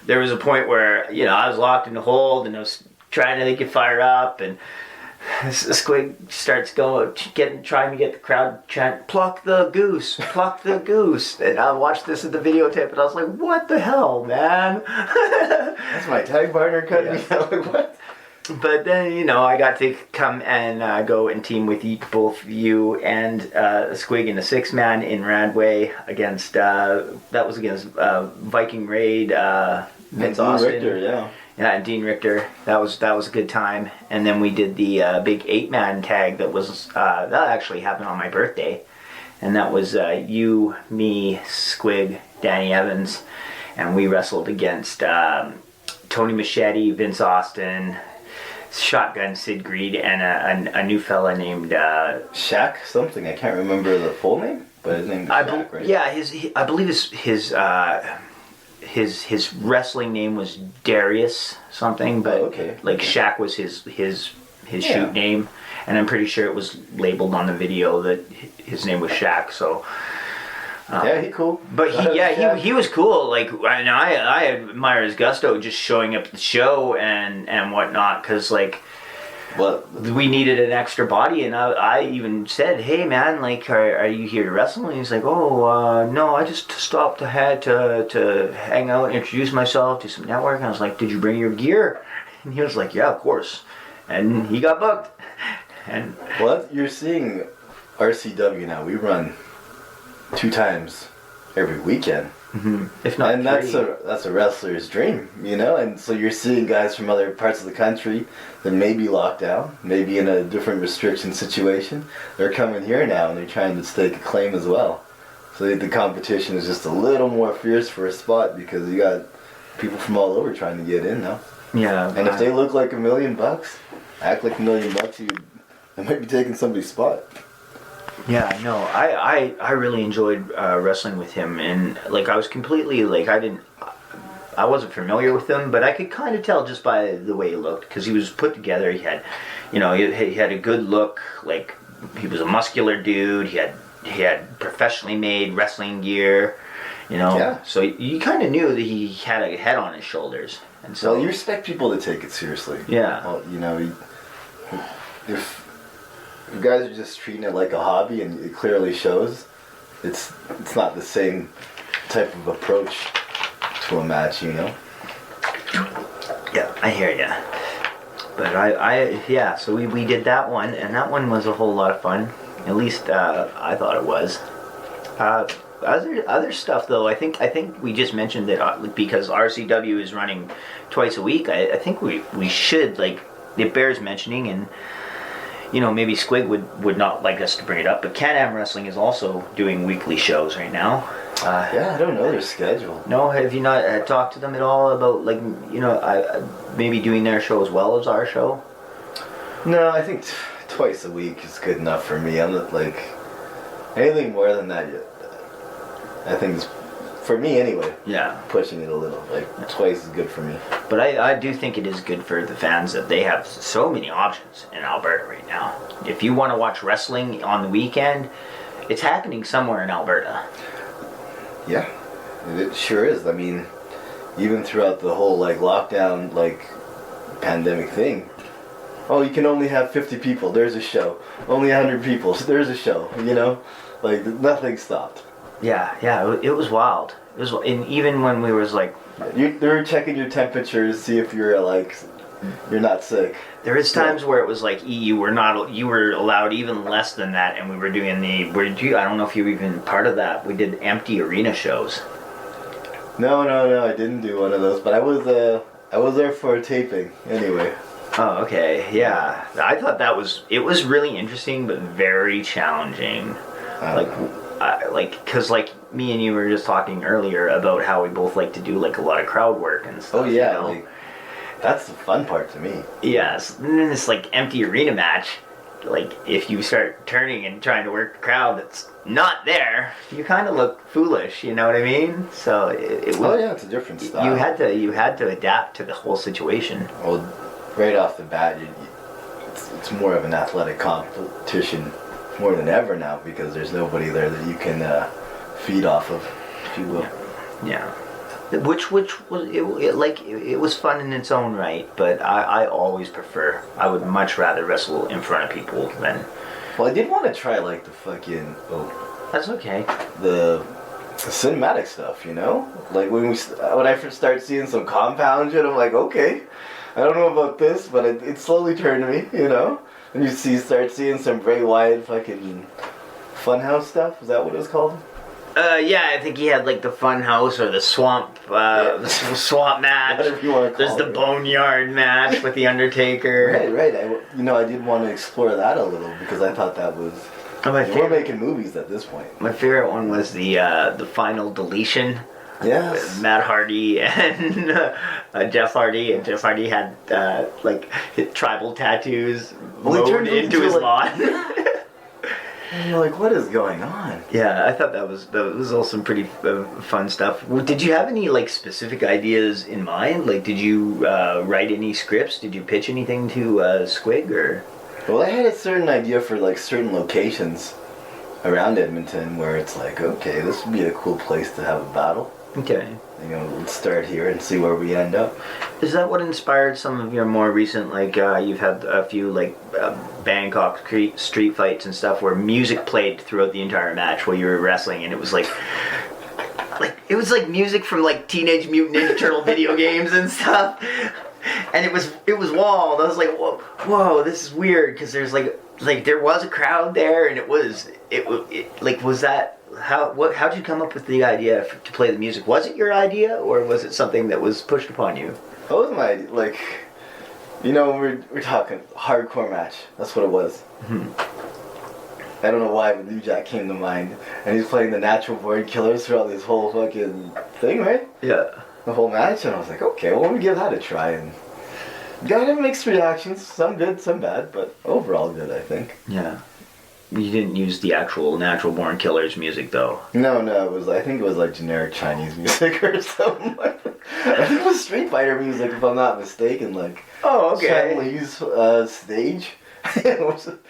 there was a point where I was locked in the hold and I was trying to get fired up, and Squig starts trying to get the crowd chant, "Pluck the goose, pluck the goose," and I watched this at the videotape and I was like, "What the hell, man?" That's my tag partner cutting me out. Like, what? But then, I got to come and go and team with both you and Squig in a 6-man in Radway against Viking Raid, Vince Austin. Richter, yeah. Yeah, and Dean Richter. That was a good time. And then we did the big 8-man tag that actually happened on my birthday. And that was you, me, Squig, Danny Evans, and we wrestled against Tony Machete, Vince Austin, Shotgun Sid Greed, and a new fella named Shaq something. I can't remember the full name, but his name is Shaq, right? Yeah, I believe his wrestling name was Darius something, but Shaq was his shoot name, and I'm pretty sure it was labeled on the video that his name was Shaq. So. Yeah, he's cool. But he was cool. Like, and I admire his gusto just showing up at the show and whatnot, because like, we needed an extra body, and I even said, "Hey man, like, are you here to wrestle?" And he's like, "Oh, no, I just stopped ahead to hang out, introduce myself, do some network." And I was like, "Did you bring your gear?" And he was like, "Yeah, of course." And he got booked. And you're seeing RCW now. We run 2 times every weekend, if not and 3. that's a wrestler's dream, and so you're seeing guys from other parts of the country that may be locked down, maybe in a different restriction situation. They're coming here now and they're trying to stake a claim as well. So the competition is just a little more fierce for a spot because you got people from all over trying to get in now. Yeah, and if they look like $1 million, act like $1 million, they might be taking somebody's spot. Yeah, no, I really enjoyed wrestling with him, and like I was completely like I wasn't familiar with him, but I could kind of tell just by the way he looked, because he was put together. He had, he had a good look. Like, he was a muscular dude. He had professionally made wrestling gear. Yeah. So you kind of knew that he had a head on his shoulders, and so you expect people to take it seriously. Yeah. Well, if you guys are just treating it like a hobby, and it clearly shows, it's not the same type of approach to a match, Yeah, I hear ya. But so we did that one, and that one was a whole lot of fun. At least I thought it was. Other stuff though, I think we just mentioned that because RCW is running twice a week. I think we should, like, it bears mentioning, and maybe Squig would not like us to bring it up, but Can-Am Wrestling is also doing weekly shows right now. I don't know their schedule. No, have you not talked to them at all about, like, maybe doing their show as well as our show? No, I think twice a week is good enough for me. I'm not like anything more than that yet. I think it's, for me anyway. Yeah, pushing it a little. Like, twice is good for me. But I do think it is good for the fans that they have so many options in Alberta right now. If you want to watch wrestling on the weekend, it's happening somewhere in Alberta. Yeah, it sure is. I mean, even throughout the whole, like, lockdown, like, pandemic thing, you can only have 50 people, there's a show. Only 100 people, there's a show, Like, nothing stopped. Yeah, it was wild. It was, and even when we was like, They were checking your temperature to see if you're like, you're not sick. there is times where it was like you were allowed even less than that, and we were doing I don't know if you were even part of that. We did empty arena shows. No, I didn't do one of those, but I was there for a taping anyway. Oh, okay, yeah. I thought it was really interesting, but very challenging. Because me and you were just talking earlier about how we both like to do like a lot of crowd work and stuff. Oh yeah, you know? like, that's the fun part to me. Yes, and then this like empty arena match, like if you start turning and trying to work a crowd that's not there, you kind of look foolish. You know what I mean? So it was. Oh yeah, it's a different style. You had to adapt to the whole situation. Well, right off the bat, it's more of an athletic competition more than ever now because there's nobody there that you can feed off of, if you will. Yeah. Which was it was fun in its own right, but I always prefer. I would much rather wrestle in front of people than. Well, I did want to try like the fucking That's okay. the cinematic stuff, you know. Like when I first started seeing some compound shit, I'm like, okay, I don't know about this, but it slowly turned to me, you know. And you start seeing some Bray Wyatt fucking Funhouse stuff. Is that what it was called? Yeah, I think he had like the Fun House or the Swamp, the Swamp match. Whatever you want to call There's the Boneyard match with the Undertaker. Right. I did want to explore that a little because I thought that was. We're making movies at this point. My favorite one was the Final Deletion. Yes. With Matt Hardy and Jeff Hardy, and Jeff Hardy had like tribal tattoos loaded into his lawn. And you're like, what is going on? Yeah, I thought that was all some pretty fun stuff. Did you have any like specific ideas in mind? Like, did you write any scripts? Did you pitch anything to Squig or? Well, I had a certain idea for like certain locations around Edmonton where it's like, okay, this would be a cool place to have a battle. Okay. You know, let's start here and see where we end up. Is that what inspired some of your more recent, like, you've had a few, like, Bangkok street fights and stuff where music played throughout the entire match while you were wrestling, and it was like it was like music from, like, Teenage Mutant Ninja Turtle video games and stuff, and it was walled. I was like, whoa, this is weird, because there's, like, there was a crowd there, and it was that... How'd you come up with the idea to play the music? Was it your idea, or was it something that was pushed upon you? That was my idea. Like, you know, we're talking hardcore match. That's what it was. Mm-hmm. I don't know why, but New Jack came to mind, and he's playing the Natural Born Killers throughout this whole fucking thing, right? Yeah. The whole match, and I was like, okay, well, let me give that a try, and got mixed reactions. Some good, some bad, but overall good, I think. Yeah. You didn't use the actual Natural Born Killers music, though. No, I think it was like generic Chinese music or something. I think it was Street Fighter music, if I'm not mistaken. Like, oh, okay. Chun Li's stage.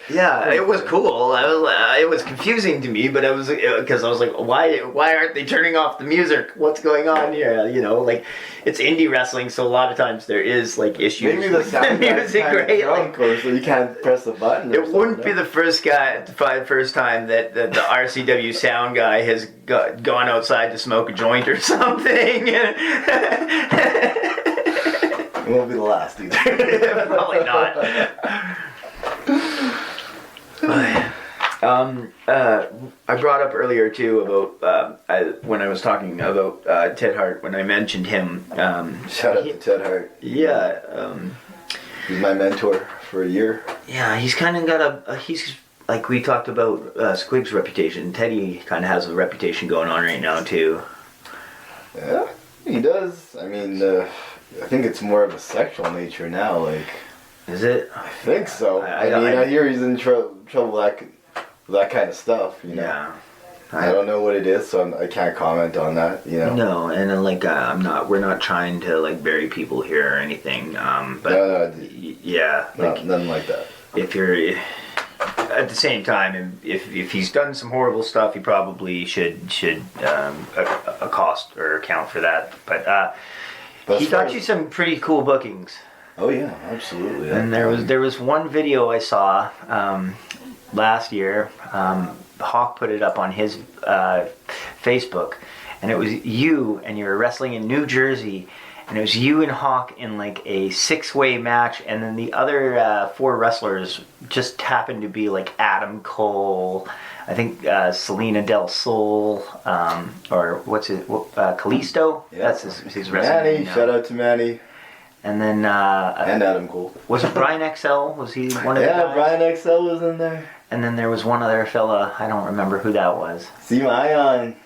Yeah, it was cool. It was confusing to me, but because I was like, why aren't they turning off the music? What's going on here? You know, like, it's indie wrestling, so a lot of times there is like issues Maybe with the music, right? Drunk, or so you can't press the button. It wouldn't be the first time that the RCW sound guy has gone outside to smoke a joint or something. It won't be the last either. Probably not. I brought up earlier too about when I was talking about Ted Hart, when I mentioned him. Shout out to Ted Hart. Yeah. He's my mentor for a year. Yeah, he's kind of got he's like we talked about Squig's reputation. Teddy kind of has a reputation going on right now too. Yeah, he does. I mean, I think it's more of a sexual nature now. Like, is it? I think so. I hear he's in trouble with that kind of stuff. You know. Yeah. I don't know what it is, so I can't comment on that. You know. No, and we're not trying to like bury people here or anything. But no, yeah, like, nothing like that. If you're at the same time, if he's done some horrible stuff, he probably should accost or account for that. But he got you some pretty cool bookings. Oh yeah, absolutely. And there was one video I saw last year. Hawk put it up on his Facebook, and it was you, and you were wrestling in New Jersey, and it was you and Hawk in like a 6-way match, and then the other 4 wrestlers just happened to be like Adam Cole, I think Selena Del Sol, or what's it, Kalisto? Yeah. That's his wrestling Manny, name now. shout out to Manny. And then And Adam Cole. was it Brian XL? Was he one of the Yeah, guys? Brian XL was in there. And then there was one other fella, I don't remember who that was. See my Ion.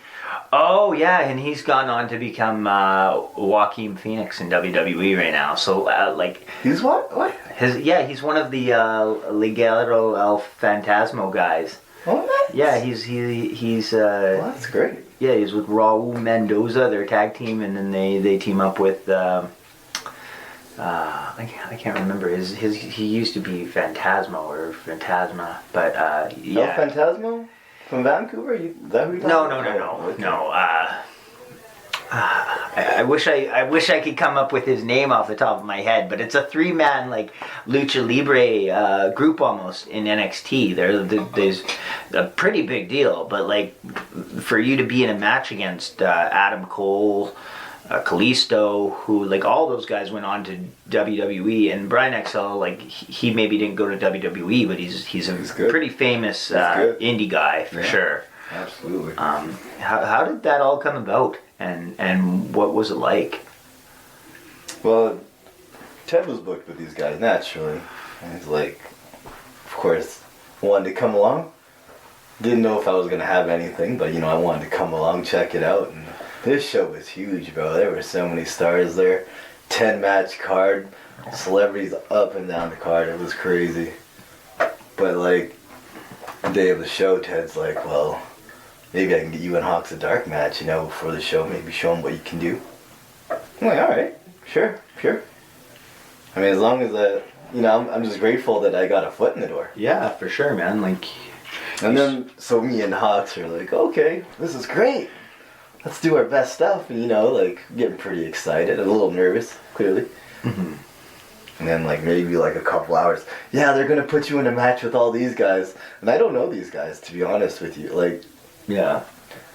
Oh yeah, and he's gone on to become Joaquin Phoenix in WWE right now. So like He's what? What? he's one of the Legado El Fantasmo guys. Oh, nice. Yeah, he's Well, that's great. yeah, he's with Raul Mendoza, their tag team, and then they team up with I can't remember he used to be Phantasmo or Phantasma, but yeah. El Phantasmo from Vancouver. Is that who you're No. Okay. I wish I could come up with his name off the top of my head, but it's a 3-man like lucha libre group almost in NXT. There's a pretty big deal, but like for you to be in a match against Adam Cole, Kalisto, who like all those guys went on to WWE, and Brian XL, like he maybe didn't go to WWE, but he's a good. pretty famous good. indie guy for sure. Absolutely. How did that all come about, and what was it like? Well, Ted was booked with these guys naturally, and he's like, of course, wanted to come along. Didn't know if I was gonna have anything, but I wanted to come along, check it out, and this show was huge, bro. There were so many stars there. 10-match card, celebrities up and down the card. It was crazy. But like the day of the show, Ted's like, well, maybe I can get you and Hawks a dark match, before the show. Maybe show them what you can do. I'm like, all right, sure. I mean, as long as I'm just grateful that I got a foot in the door. Yeah, for sure, man. Like, and then so me and Hawks are like, okay, this is great. Let's do our best stuff, and like getting pretty excited, a little nervous, clearly. Mm-hmm. And then like maybe like a couple hours, yeah, they're gonna put you in a match with all these guys, and I don't know these guys, to be honest with you. Like, yeah,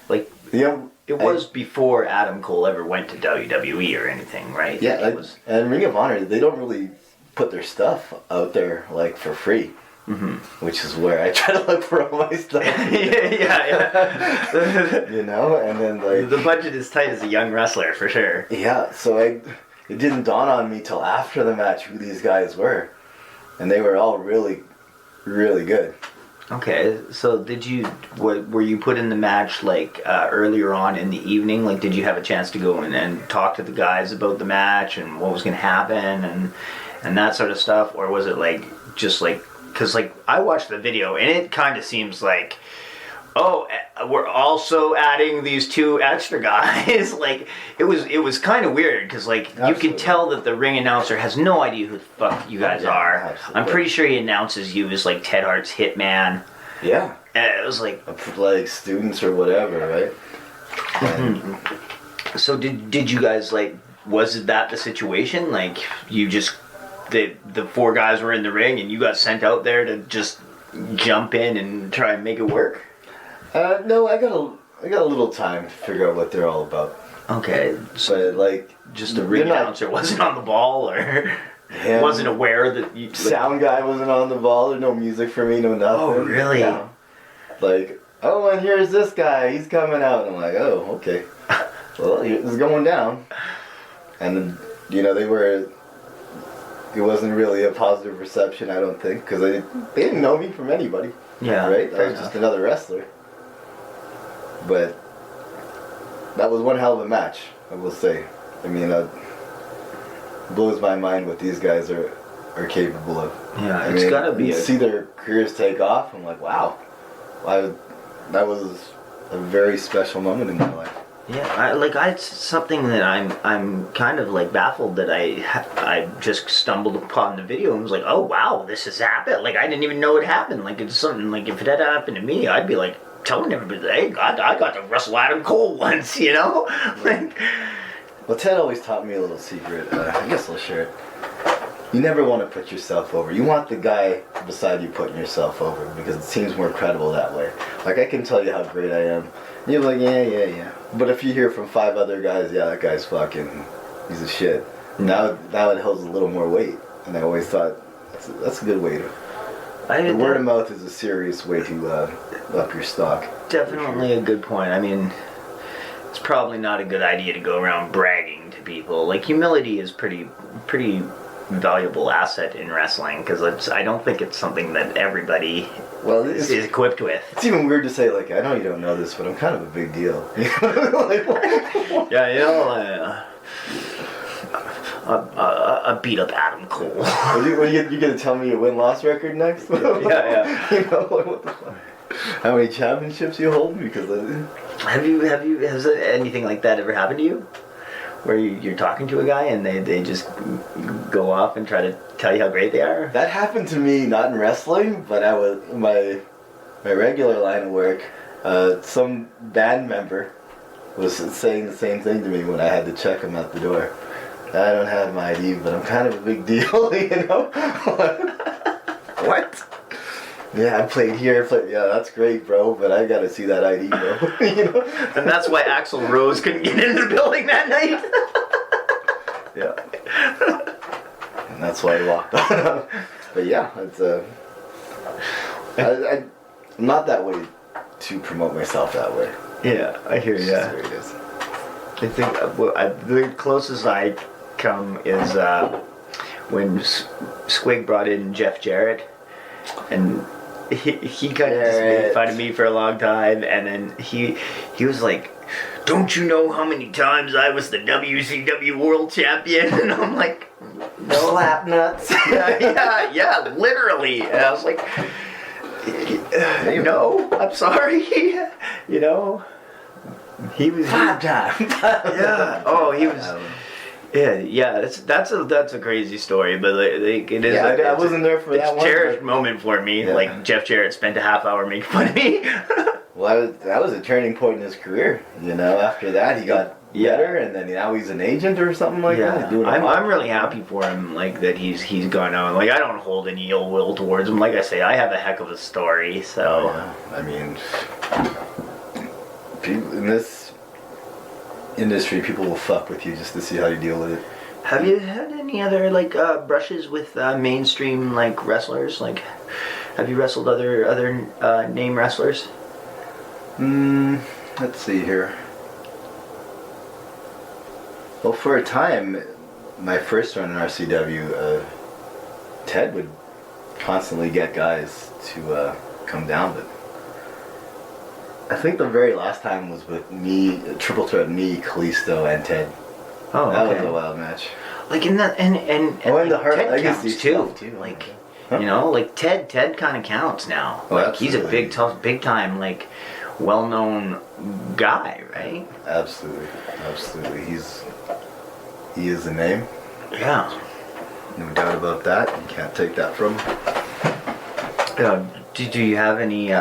like it was before Adam Cole ever went to WWE or anything, right? Yeah, like, it was. And Ring of Honor, they don't really put their stuff out there like for free. Mm-hmm. Which is where I try to look for all my stuff. yeah. And then like the budget is tight as a young wrestler for sure. Yeah, so it didn't dawn on me till after the match who these guys were, and they were all really, really good. Okay, so were you put in the match like earlier on in the evening? Like, did you have a chance to go in and talk to the guys about the match and what was going to happen and that sort of stuff, or was it like just like? Because, like, I watched the video, and it kind of seems like, oh, we're also adding these 2 extra guys. Like, it was kind of weird, because, like, you could tell that the ring announcer has no idea who the fuck you guys are. Absolutely. I'm pretty sure he announces you as, like, Ted Hart's hitman. Yeah. And it was like students or whatever, right? Mm-hmm. So did you guys, like, was that the situation? Like, you just... The 4 guys were in the ring and you got sent out there to just jump in and try and make it work? No, I got a little time to figure out what they're all about. Okay, so like just the ring announcer wasn't on the ball, or wasn't aware that you sound guy wasn't on the ball. There's no music for me, no nothing. Oh really? Yeah. Like, oh, and here's this guy. He's coming out. And I'm like, oh, okay. Well, it's going down. And they were. It wasn't really a positive reception, I don't think, because they didn't know me from anybody. Yeah, right. I was just another wrestler. But that was one hell of a match, I will say. I mean, it blows my mind what these guys are capable of. Yeah, it's gotta be. See their careers take off. I'm like, wow, that was a very special moment in my life. Yeah, it's something that I'm kind of like baffled that I just stumbled upon the video and was like, oh wow, this has happened. Like, I didn't even know it happened. Like, it's something like, if it had happened to me, I'd be like telling everybody, hey, I got to wrestle Adam Cole once, Like, well, Ted always taught me a little secret. I guess I'll share it. you never want to put yourself over. You want the guy beside you putting yourself over because it seems more credible that way. Like, I can tell you how great I am. And you're like, yeah. But if you hear from 5 other guys, yeah, that guy's fucking, he's a shit. Now it holds a little more weight. And I always thought, that's a good way to... The word of mouth is a serious way to up your stock. Definitely a good point. I mean, it's probably not a good idea to go around bragging to people. Like, humility is pretty valuable asset in wrestling, because I don't think it's something that everybody is equipped with. It's even weird to say, like, I know you don't know this, but I'm kind of a big deal. Yeah, you know, I beat up Adam Cole. You gonna tell me your win-loss record next? Yeah. You know, what the fuck? How many championships you hold? Because has anything like that ever happened to you? Where you're talking to a guy and they just go off and try to tell you how great they are? That happened to me, not in wrestling, but I was my regular line of work. Some band member was saying the same thing to me when I had to check him at the door. I don't have my ID, but I'm kind of a big deal, you know? What? Yeah, I played here. Yeah, that's great, bro, but I gotta see that ID, bro. You know? And that's why Axl Rose couldn't get into the building that night. Yeah. And that's why he walked on. But yeah, it's I'm not that way to promote myself that way. Yeah, I hear you. There it is. I think the closest I come is when Squig brought in Jeff Jarrett, and he kind of just made fun of me for a long time, and then he was like, "Don't you know how many times I was the WCW World Champion?" And I'm like, "No lap nuts." yeah, literally. And I was like, "No, I'm sorry," you know. He was 5 times. Yeah. Oh, he was. Yeah. That's a crazy story, but like it is. Yeah, I wasn't there for that one. It's a cherished moment for me. Yeah. Like Jeff Jarrett spent a half hour making fun of me. Well, that was a turning point in his career. You know, after that he got better, and then now he's an agent or something like that. I'm really happy for him. Like that he's gone on. Like I don't hold any ill will towards him. Like I say, I have a heck of a story. So I mean, in this industry, people will fuck with you just to see how you deal with it. Have you had any other brushes with mainstream wrestlers? Like, have you wrestled other name wrestlers? Let's see here. Well, for a time, my first run in RCW, Ted would constantly get guys to come down, but I think the very last time was with me, triple threat, me, Kalisto, and Ted. Oh, that okay. was a wild match. Like in that, and the Hart Ted Legacy counts too. Like, you know, like Ted kind of counts now. Oh, like he's a big time, like well-known guy, right? Absolutely. He is a name. Yeah. No doubt about that. You can't take that from him. Do you have any?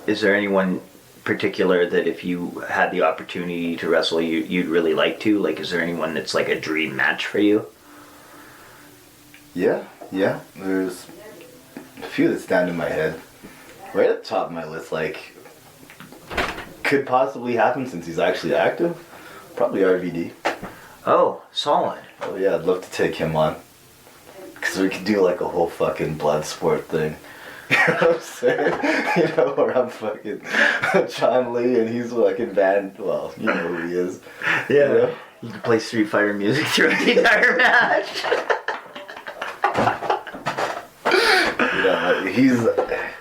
Is there anyone particular that if you had the opportunity to wrestle, you'd really like to? Like, is there anyone that's like a dream match for you? Yeah. There's a few that stand in my head. Right at the top of my list, like, could possibly happen since he's actually active. Probably RVD. Oh, solid. Oh yeah, I'd love to take him on. Because we could do like a whole fucking blood sport thing. You know what I'm saying? You know, where I'm fucking John Lee and he's fucking band. Well, you know who he is. Yeah. You know? You can play Street Fighter music throughout the entire match. He's.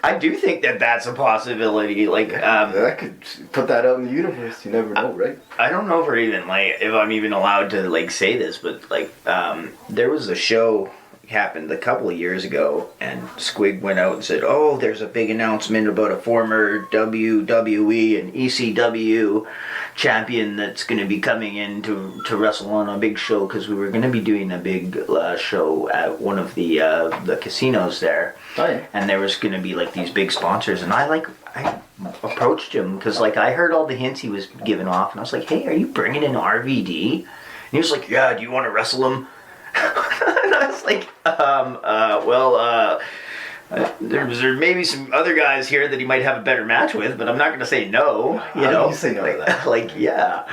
I do think that's a possibility. Like, I could put that out in the universe. You never know, right? I don't know if I'm even allowed to say this, but there was a show happened a couple of years ago, and Squig went out and said, "Oh, there's a big announcement about a former WWE and ECW champion that's going to be coming in to wrestle on a big show," because we were going to be doing a big show at one of the casinos there. Oh, yeah. And there was going to be these big sponsors, and I approached him because I heard all the hints he was giving off, and I was like, "Hey, are you bringing in RVD?" And he was like, "Yeah, do you want to wrestle him?" And I was it's like, there may be some other guys here that he might have a better match with, but I'm not going to say no. You How know, do you say no to that? Like, yeah.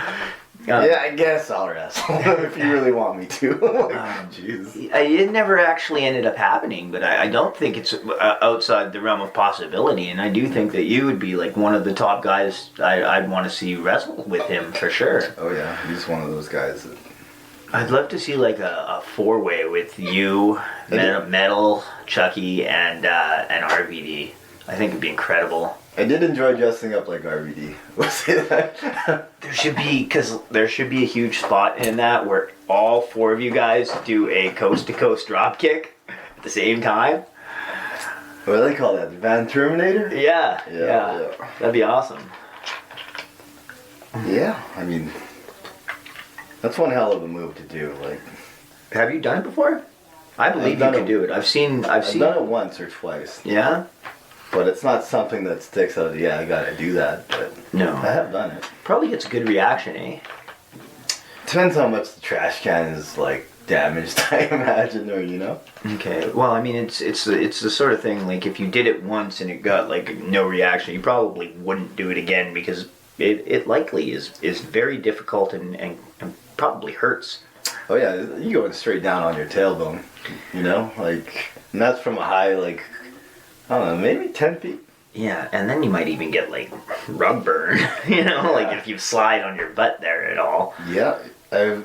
Yeah, I guess I'll wrestle if you really want me to. Jesus. It never actually ended up happening, but I don't think it's outside the realm of possibility, and I do think that you would be like one of the top guys I'd want to see wrestle with him for sure. Oh yeah, he's one of those guys that... I'd love to see like a four-way with you, Metal, Chucky, and RVD. I think it'd be incredible. I did enjoy dressing up like RVD. We'll say that. There should be a huge spot in that where all four of you guys do a coast-to-coast drop kick at the same time. What do they call that? The Van Terminator? Yeah. Yeah. That'd be awesome. Yeah, I mean, that's one hell of a move to do. Like, have you done it before? I believe you could do it. I've seen done it once or twice. Yeah? But it's not something that sticks out. Yeah, I gotta do that. But no, I have done it. Probably gets a good reaction, eh? Depends how much the trash can is like damaged, I imagine, or you know. Okay. Well, I mean, it's the sort of thing like if you did it once and it got like no reaction, you probably wouldn't do it again because it likely is very difficult and probably hurts. Oh yeah, you're going straight down on your tailbone, you know, like, and that's from a high like. I don't know, maybe 10 feet. Yeah, and then you might even get like rug burn, you know, like if you slide on your butt there at all. Yeah, I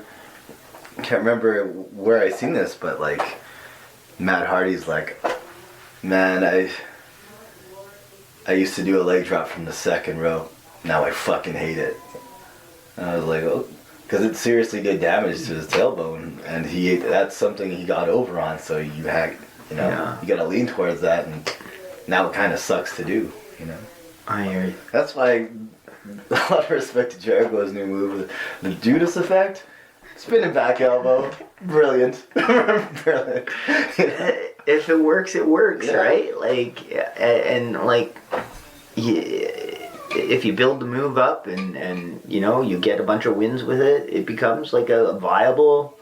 can't remember where I seen this, but like Matt Hardy's like, man, I used to do a leg drop from the second row. Now I fucking hate it. And I was like, oh, because it seriously did damage to his tailbone, and that's something he got over on. So you had, you know, you got to lean towards that and. Now it kind of sucks to do, you know. I hear you. That's why a lot of respect to Jericho's new move, the Judas effect, spinning back elbow, brilliant, brilliant. If it works, it works, right? Like, and like, if you build the move up and you know you get a bunch of wins with it, it becomes like a viable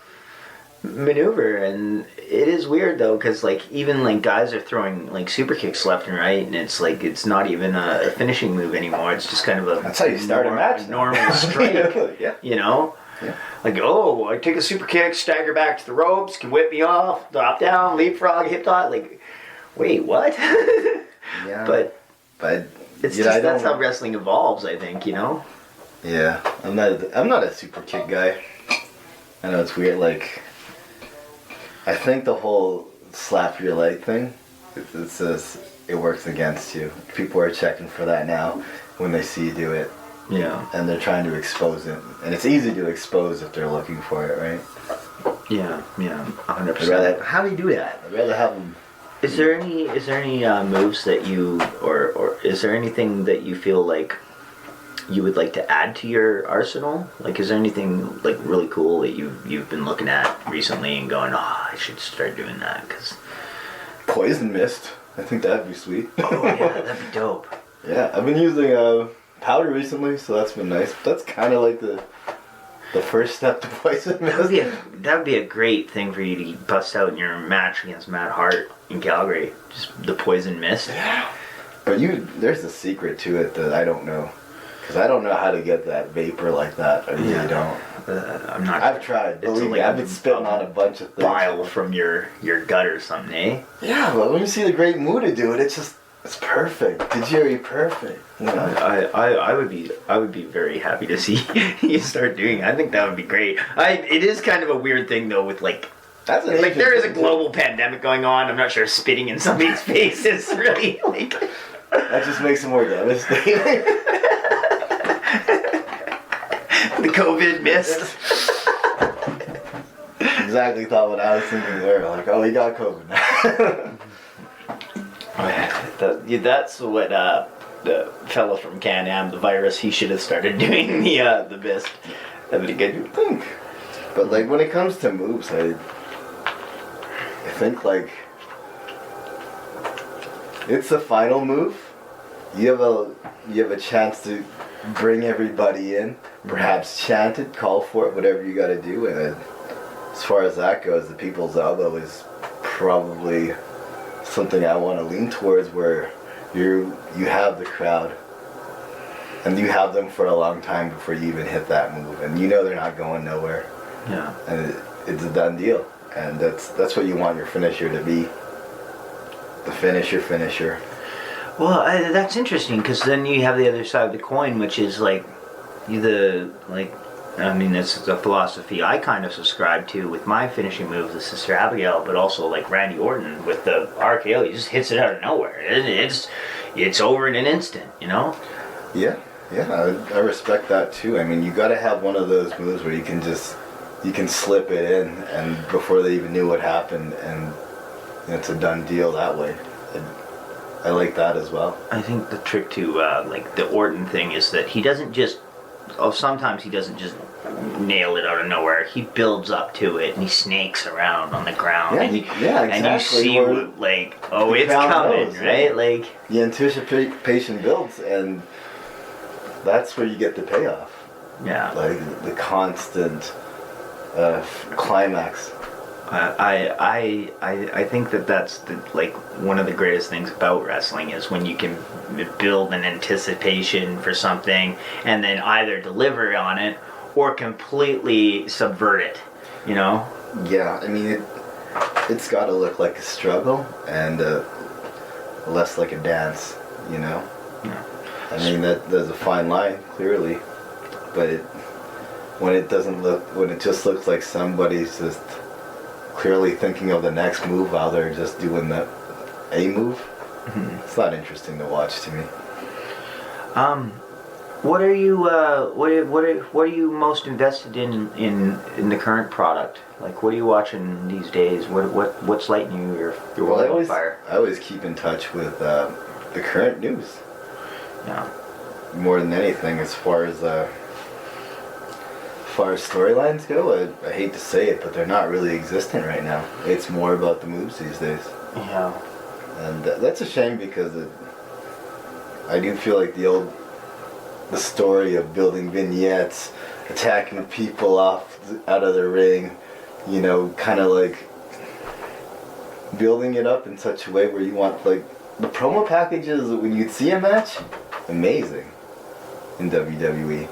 maneuver. And it is weird though, because like even like guys are throwing like super kicks left and right, and it's like it's not even a finishing move anymore. It's just kind of a that's how you start a match, normal strike. Yeah. You know, like I take a super kick, stagger back to the ropes, can whip me off, drop down, leapfrog, hip toss. Like, wait, what? Yeah, but it's just that's how wrestling evolves, I think. You know. Yeah, I'm not a super kick guy. I know it's weird, like. I think the whole slap your leg thing, it says it works against you. People are checking for that now when they see you do it. Yeah. And they're trying to expose it. And it's easy to expose if they're looking for it, right? Yeah, 100%. How do you do that? I'd rather have them... Is there any moves that you, or is there anything that you feel like you would like to add to your arsenal? Like, is there anything like really cool that you've been looking at recently and going, I should start doing that? Cause Poison Mist. I think that'd be sweet. Oh yeah, that'd be dope. Yeah, I've been using powder recently, so that's been nice. That's kind of like the first step to Poison Mist. That would be a great thing for you to bust out in your match against Matt Hart in Calgary. Just the Poison Mist. Yeah. But there's a secret to it that I don't know. Because I don't know how to get that vapor like that. I really don't. I'm not. I've tried. Believe me, I've been spitting on a bunch of things. Bile from your gut or something, eh? Yeah, but when you see the Great Muta do it, it's perfect. Tajiri perfect. You know? I would be very happy to see you start doing it. I think that would be great. It is kind of a weird thing though with like. That's like there is a global pandemic going on. I'm not sure spitting in somebody's face is really like. That just makes it more devastating. The COVID mist. Exactly thought what I was thinking there. Like, oh, he got COVID now. That's what the fella from Can-Am, the virus, he should have started doing the mist. That'd be good. You'd think. But like when it comes to moves, I think like it's the final move. You have a chance to bring everybody in, perhaps chant it, call for it, whatever you got to do, and as far as that goes, the people's elbow is probably something I want to lean towards, where you have the crowd and you have them for a long time before you even hit that move, and you know they're not going nowhere. Yeah. And it's a done deal, and that's what you want your finisher to be. The finisher. Well, that's interesting, because then you have the other side of the coin, which is like that's the philosophy I kind of subscribe to with my finishing move, the Sister Abigail, but also like Randy Orton with the RKO. He just hits it out of nowhere. It's over in an instant, you know? Yeah, I respect that too. I mean, you got to have one of those moves where you can slip it in, and before they even knew what happened, and it's a done deal that way. I like that as well. I think the trick to like the Orton thing is that he doesn't just. Sometimes he doesn't just nail it out of nowhere. He builds up to it and he snakes around on the ground. Exactly. And you see like, oh, it's coming, knows, right? Yeah. Like the anticipation builds, and that's where you get the payoff. Yeah. Like the constant climax. I think that's like one of the greatest things about wrestling is when you can build an anticipation for something and then either deliver on it or completely subvert it, you know? Yeah, I mean it's got to look like a struggle and less like a dance, you know? Yeah. I mean there's a fine line, clearly, but when it just looks like somebody's just clearly thinking of the next move while they're just doing a move. Mm-hmm. It's not interesting to watch to me. What are you most invested in the current product? Like, what are you watching these days? What's lighting your world on fire? I always keep in touch with the current news. Yeah. More than anything, as far as storylines go, I hate to say it, but they're not really existent right now. It's more about the moves these days. Yeah. And that's a shame, because I do feel like the story of building vignettes, attacking people out of the ring, you know, kind of like building it up in such a way where you want, like, the promo packages when you'd see a match, amazing in WWE.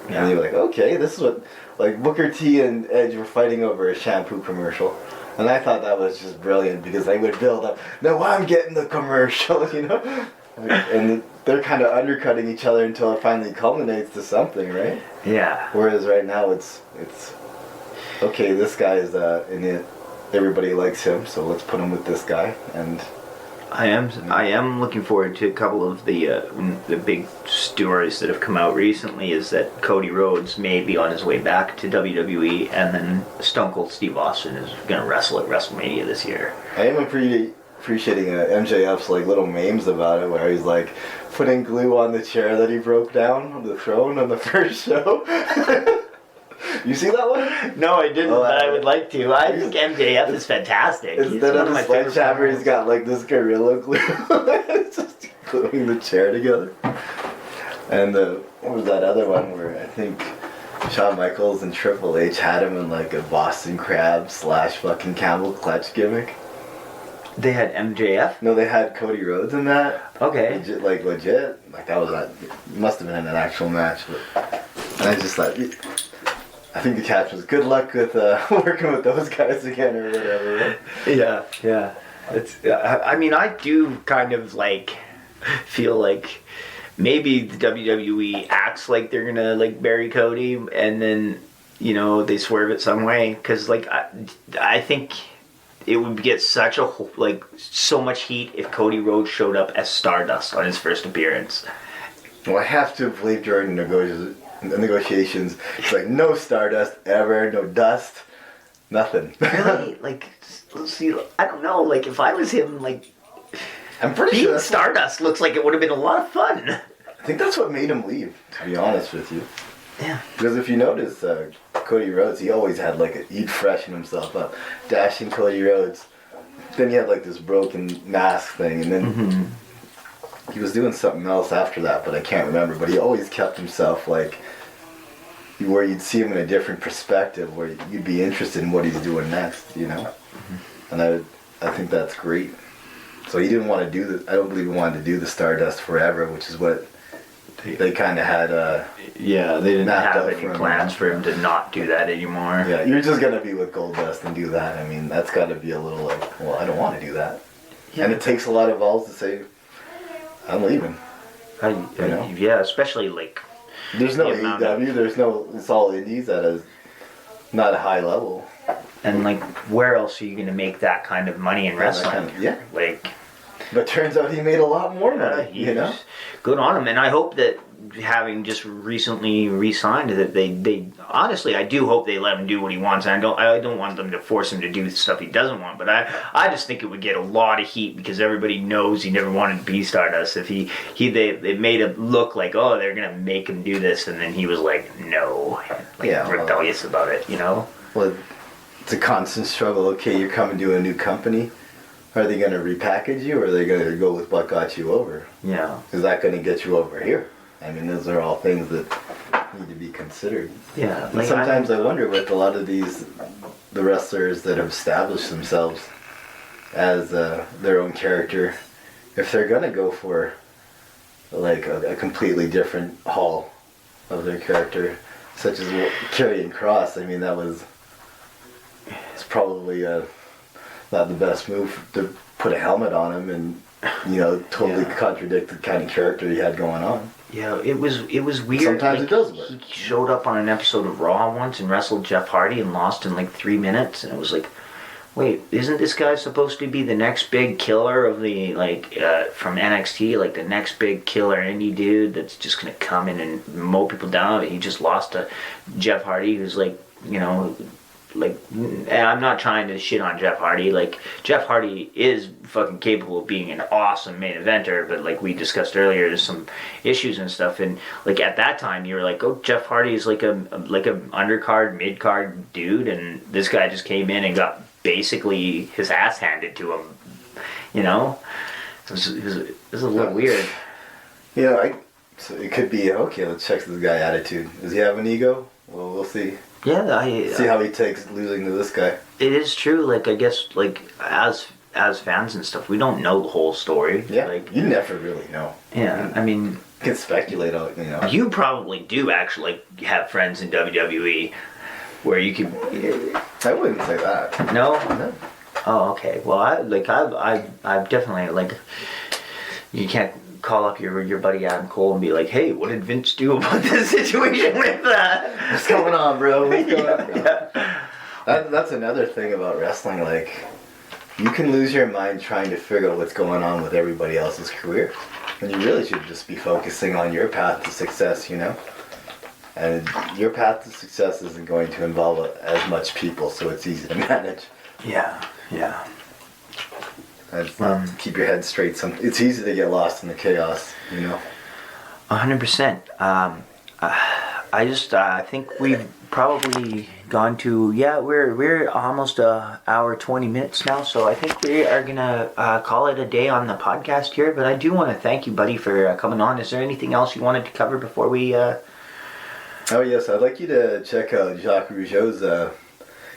Yeah. And you're like, okay, this is what, like, Booker T and Edge were fighting over a shampoo commercial. And I thought that was just brilliant, because they would build up, no, I'm getting the commercial, you know? And they're kind of undercutting each other until it finally culminates to something, right? Yeah. Whereas right now it's okay, this guy is in it. Everybody likes him, so let's put him with this guy. And I am looking forward to a couple of the big stories that have come out recently. Is that Cody Rhodes may be on his way back to WWE, and then Stone Cold Steve Austin is going to wrestle at WrestleMania this year. I am appreciating MJF's like little memes about it, where he's like putting glue on the chair that he broke down on the throne on the first show. You see that one? No, I didn't, but I would like to. I think MJF is fantastic. Instead of the sledgehammer, he's got like this Gorilla Glue. It's just gluing the chair together. And what was that other one where I think Shawn Michaels and Triple H had him in like a Boston Crab / fucking Camel Clutch gimmick? They had MJF? No, they had Cody Rhodes in that. Okay. Legit. Like that was must have been in an actual match. But and I just like... I think the catch was good luck with working with those guys again or whatever. Right? Yeah. I mean, I do kind of like feel like maybe the WWE acts like they're gonna like bury Cody, and then they swerve it some way, because like I think it would get so much heat if Cody Rhodes showed up as Stardust on his first appearance. Well, I have to believe during the negotiations, it's like no Stardust ever, no dust, nothing. Really? Like, see, I don't know. Like, if I was him, like, I'm pretty being sure Stardust looks like it would have been a lot of fun. I think that's what made him leave, to be honest with you. Yeah. Because if you notice, Cody Rhodes, he always had he'd freshen himself up, dashing Cody Rhodes. Then he had like this broken mask thing, and then he was doing something else after that, but I can't remember. But he always kept himself like where you'd see him in a different perspective, where you'd be interested in what he's doing next, you know. Mm-hmm. And I think that's great. So he didn't want to do the. I don't believe he wanted to do the Stardust forever, which is what they kind of had. Yeah, they didn't have any for plans for him to not do that anymore. Yeah, you're just gonna be with Goldust and do that. I mean, that's got to be a little like, well, I don't want to do that. Yeah. And it takes a lot of balls to say, I'm leaving. You know? Yeah, especially like. There's no AEW. There's no. It's all indies at a not a high level. And like, where else are you gonna make that kind of money in wrestling? Yeah. Like. But turns out he made a lot more money. You know. Good on him, and I hope that having just recently re-signed that they honestly I do hope they let him do what he wants. And I don't want them to force him to do stuff he doesn't want. But I just think it would get a lot of heat because everybody knows he never wanted to be Stardust. If they made it look like, oh, they're gonna make him do this, and then he was like, no, rebellious about it, you know. Well, it's a constant struggle. Okay, you're coming to a new company. Are they going to repackage you, or are they going to go with what got you over? Yeah. Is that going to get you over here? I mean, those are all things that need to be considered. Yeah. And sometimes I wonder with a lot of the wrestlers that have established themselves as their own character, if they're going to go for like a completely different haul of their character, such as Karrion Kross. I mean, it's probably not the best move to put a helmet on him and, you know, totally contradict the kind of character he had going on. Yeah, it was weird. Sometimes it does work. He showed up on an episode of Raw once and wrestled Jeff Hardy and lost in like 3 minutes, and it was like, wait, isn't this guy supposed to be the next big killer of the from NXT, like the next big killer indie dude that's just gonna come in and mow people down? He just lost to Jeff Hardy, who's like, you know. Like, I'm not trying to shit on Jeff Hardy. Like, Jeff Hardy is fucking capable of being an awesome main eventer, but like we discussed earlier, there's some issues and stuff. And like at that time, you were like, oh, Jeff Hardy is like a undercard, mid-card dude, and this guy just came in and got basically his ass handed to him. You know, it was a little weird. Yeah, so it could be okay. Let's check this guy attitude. Does he have an ego? Well, we'll see. Yeah, see how he takes losing to this guy. It is true. Like, I guess, like as fans and stuff, we don't know the whole story. Yeah, like you never really know. Yeah, I mean, you can speculate on, you know. You probably do actually have friends in WWE where you could. I wouldn't say that. No. No. Oh, okay. Well, I've definitely like. You can't call up your buddy Adam Cole and be like, hey, what did Vince do about this situation with that? What's going on, bro? What's going on, bro? Yeah. That's another thing about wrestling. Like, you can lose your mind trying to figure out what's going on with everybody else's career. And you really should just be focusing on your path to success, you know? And your path to success isn't going to involve as much people, so it's easy to manage. Yeah, yeah. And keep your head straight. It's easy to get lost in the chaos, you know? 100%. I think we've probably gone to, we're almost an hour 20 minutes now, so I think we are gonna call it a day on the podcast here. But I do want to thank you, buddy, for coming on. Is there anything else you wanted to cover before we Oh yes, I'd like you to check out Jacques Rougeau's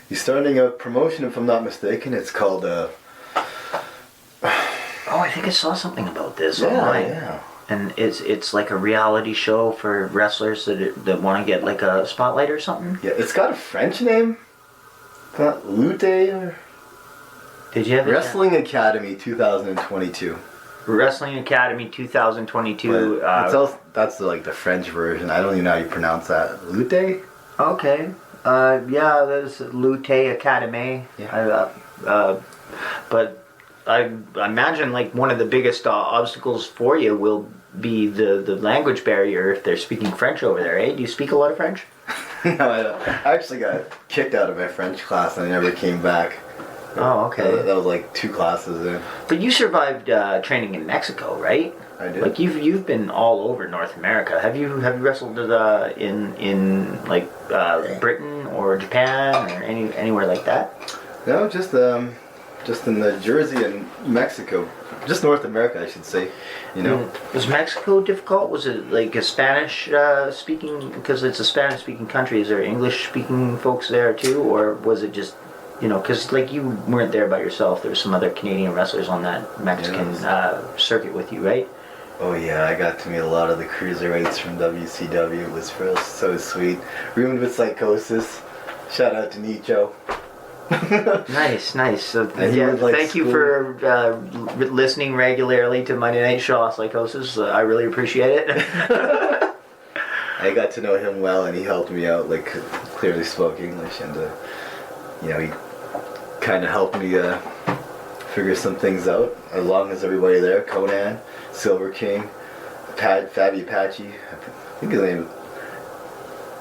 he's starting a promotion, if I'm not mistaken. It's called Oh, I think I saw something about this online. Yeah. And it's like a reality show for wrestlers that want to get like a spotlight or something? Yeah, it's got a French name. It's not Lutte or... Did you have Wrestling Academy 2022. Wrestling Academy 2022. That's like the French version. I don't even know how you pronounce that. Lutte? Okay. Yeah, there's Lutte Academy. Yeah. But I imagine like one of the biggest obstacles for you will be the language barrier if they're speaking French over there, eh? Do you speak a lot of French? No, I don't. I actually got kicked out of my French class and I never came back. Oh, okay. That was like 2 classes in. But you survived training in Mexico, right? I did. Like you've been all over North America. Have you wrestled in like Britain or Japan or anywhere like that? No, just just in the Jersey and Mexico, just North America, I should say. You know, Was Mexico difficult? Was it like a Spanish speaking? Because it's a Spanish speaking country. Is there English speaking folks there too, or was it just, you know? Because like you weren't there by yourself. There were some other Canadian wrestlers on that Mexican circuit with you, right? oh yeah, I got to meet a lot of the cruiserweights from WCW. It was real, so sweet. Ruined with Psychosis. Shout out to Nicho. Nice. So, And he would, like, thank you for listening regularly to Monday Night Shaw Psychosis. I really appreciate it. I got to know him well, and he helped me out. Like, clearly spoke English, and you know, he kind of helped me figure some things out. Along as everybody there, Conan, Silver King, Fabi Apache. I think his name,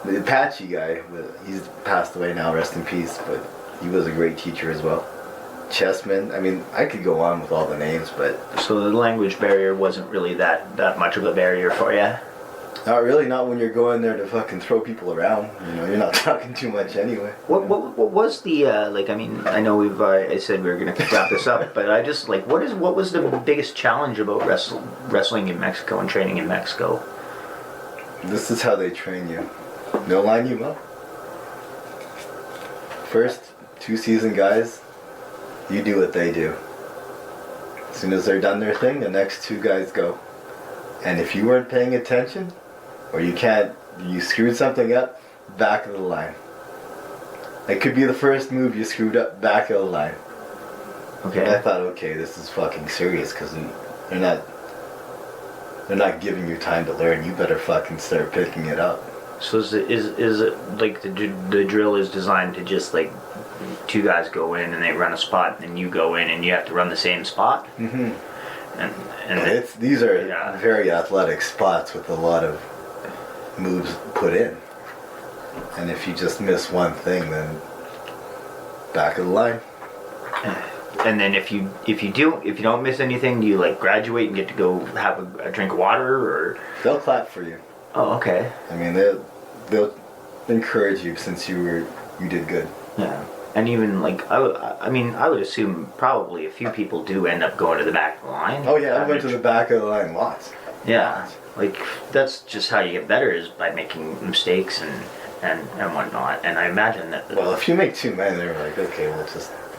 the Apache guy. He's passed away now. Rest in peace. But he was a great teacher as well. Chessman. I mean, I could go on with all the names, but So the language barrier wasn't really that much of a barrier for you. not really. Not when you're going there to fucking throw people around. You know, you're not talking too much anyway. What was the like? I mean, I know we've I said we were gonna wrap this up, but I just like what was the biggest challenge about wrestling in Mexico and training in Mexico? This is how they train you. They'll line you up. First, 2 seasoned guys, you do what they do. As soon as they're done their thing, the next 2 guys go. And if you weren't paying attention, or you screwed something up, back of the line. It could be the first move you screwed up, back of the line. Okay. And I thought, okay, this is fucking serious, because they're not giving you time to learn. You better fucking start picking it up. So is it like the drill is designed to just like 2 guys go in and they run a spot, and then you go in and you have to run the same spot? Mm-hmm. And These are very athletic spots with a lot of moves put in. And if you just miss one thing, then back of the line. And then if you don't miss anything, do you like graduate and get to go have a drink of water, or? They'll clap for you. Oh, okay. I mean, they'll encourage you since you did good. Yeah. And even like I would assume probably a few people do end up going to the back of the line. Oh yeah, I went to the back of the line lots. Yeah, like that's just how you get better, is by making mistakes and whatnot. And I imagine that. Well, if you make too many, they're like, okay,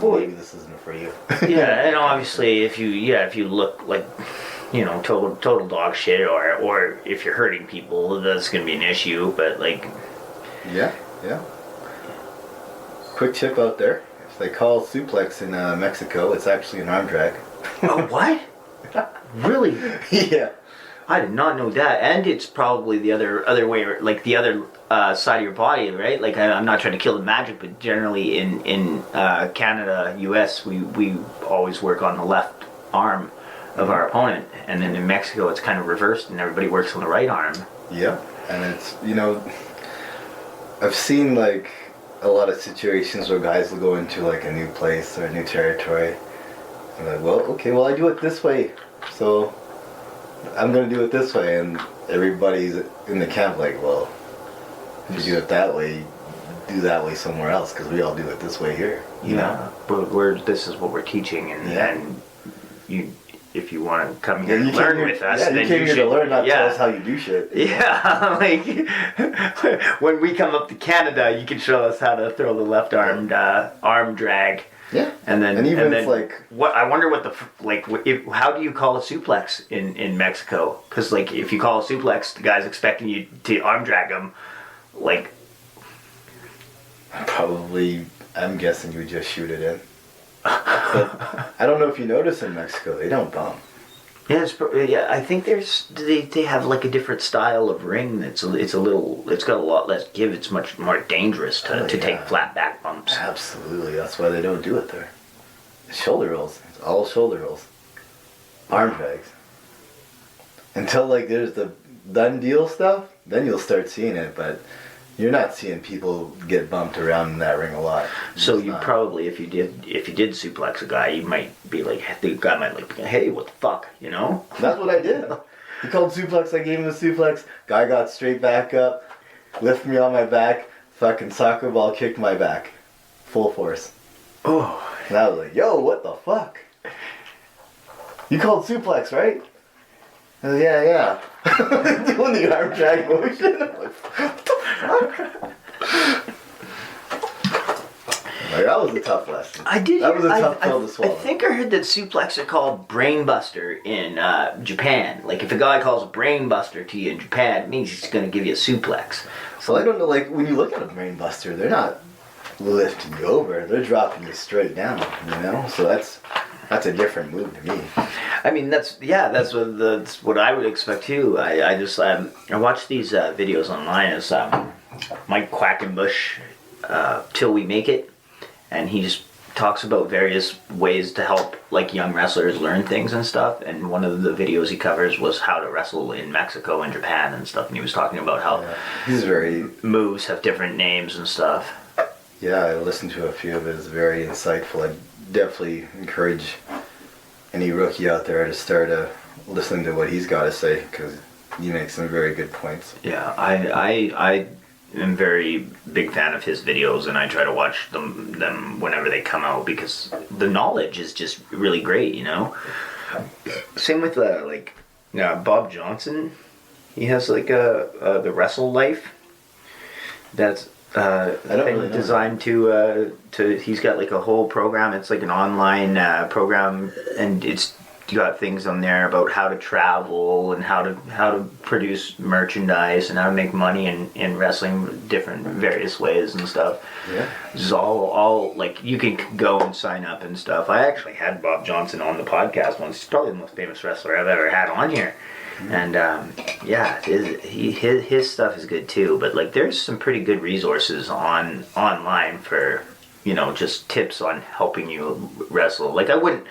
maybe this isn't for you. Yeah, and obviously if you look like, you know, total dog shit, or if you're hurting people, that's gonna be an issue. But like. Yeah. Quick tip out there: if they call suplex in Mexico, it's actually an arm drag. Oh, what? Really? Yeah. I did not know that. And it's probably the other way, like the other side of your body, right? Like I'm not trying to kill the magic, but generally in Canada, US, we always work on the left arm of our opponent, and then in Mexico it's kind of reversed, and everybody works on the right arm. Yeah, and it's, you know, I've seen like a lot of situations where guys will go into like a new place or a new territory, and like, well, I do it this way, so I'm gonna do it this way, and everybody's in the camp like, well, if you do it that way, do that way somewhere else, because we all do it this way here. You know? But this is what we're teaching, and you. If you want to come here and learn with us, then you came here to learn, not tell us how you do shit. Yeah, like when we come up to Canada, you can show us how to throw the left arm drag. Yeah, and then it's like, what I wonder what how do you call a suplex in Mexico? Because like if you call a suplex, the guy's expecting you to arm drag him, like. Probably, I'm guessing you just shoot it in. But I don't know if you notice in Mexico, they don't bump. Yeah, I think they have like a different style of ring. It's got a lot less give. It's much more dangerous to take flat back bumps. Absolutely, that's why they don't do it there. Shoulder rolls, it's all shoulder rolls, arm drags. Until like there's the done deal stuff, then you'll start seeing it. But you're not seeing people get bumped around in that ring a lot. So you probably, if you did suplex a guy, you might be like, the guy might like, hey, what the fuck, you know? That's what I did. He called suplex, I gave him a suplex. Guy got straight back up, lifted me on my back, fucking soccer ball kicked my back, full force. Oh, And I was like, yo, what the fuck? You called suplex, right? I was like, yeah. Doing the arm drag motion. I'm like, what the fuck? Like, that was a tough lesson. I did. That was a tough pill to swallow. I think I heard that suplex are called brainbuster in Japan. Like if a guy calls a brainbuster to you in Japan, it means he's going to give you a suplex. So I don't know. Like when you look at a brainbuster, they're not lifting you over; they're dropping you straight down. You know, so that's a different move to me. I mean, that's what I would expect too. I watch these videos online. It's Mike Quackenbush, Till We Make It. And he just talks about various ways to help like young wrestlers learn things and stuff. And one of the videos he covers was how to wrestle in Mexico and Japan and stuff. And he was talking about how he's very moves have different names and stuff. Yeah, I listened to a few of his. Very insightful. I definitely encourage any rookie out there to start listening to what he's got to say because he makes some very good points. Yeah, I am very big fan of his videos, and I try to watch them whenever they come out because the knowledge is just really great, you know. Same with Bob Johnson. He has like the Wrestle Life. That's designed to he's got like a whole program. It's like an online program, and it's got things on there about how to travel and how to produce merchandise and how to make money in wrestling different various ways and stuff. Yeah, this is all like you can go and sign up and stuff. I actually had Bob Johnson on the podcast once. He's probably the most famous wrestler I've ever had on here. And his stuff is good too. But like, there's some pretty good resources online for just tips on helping you wrestle. Like I would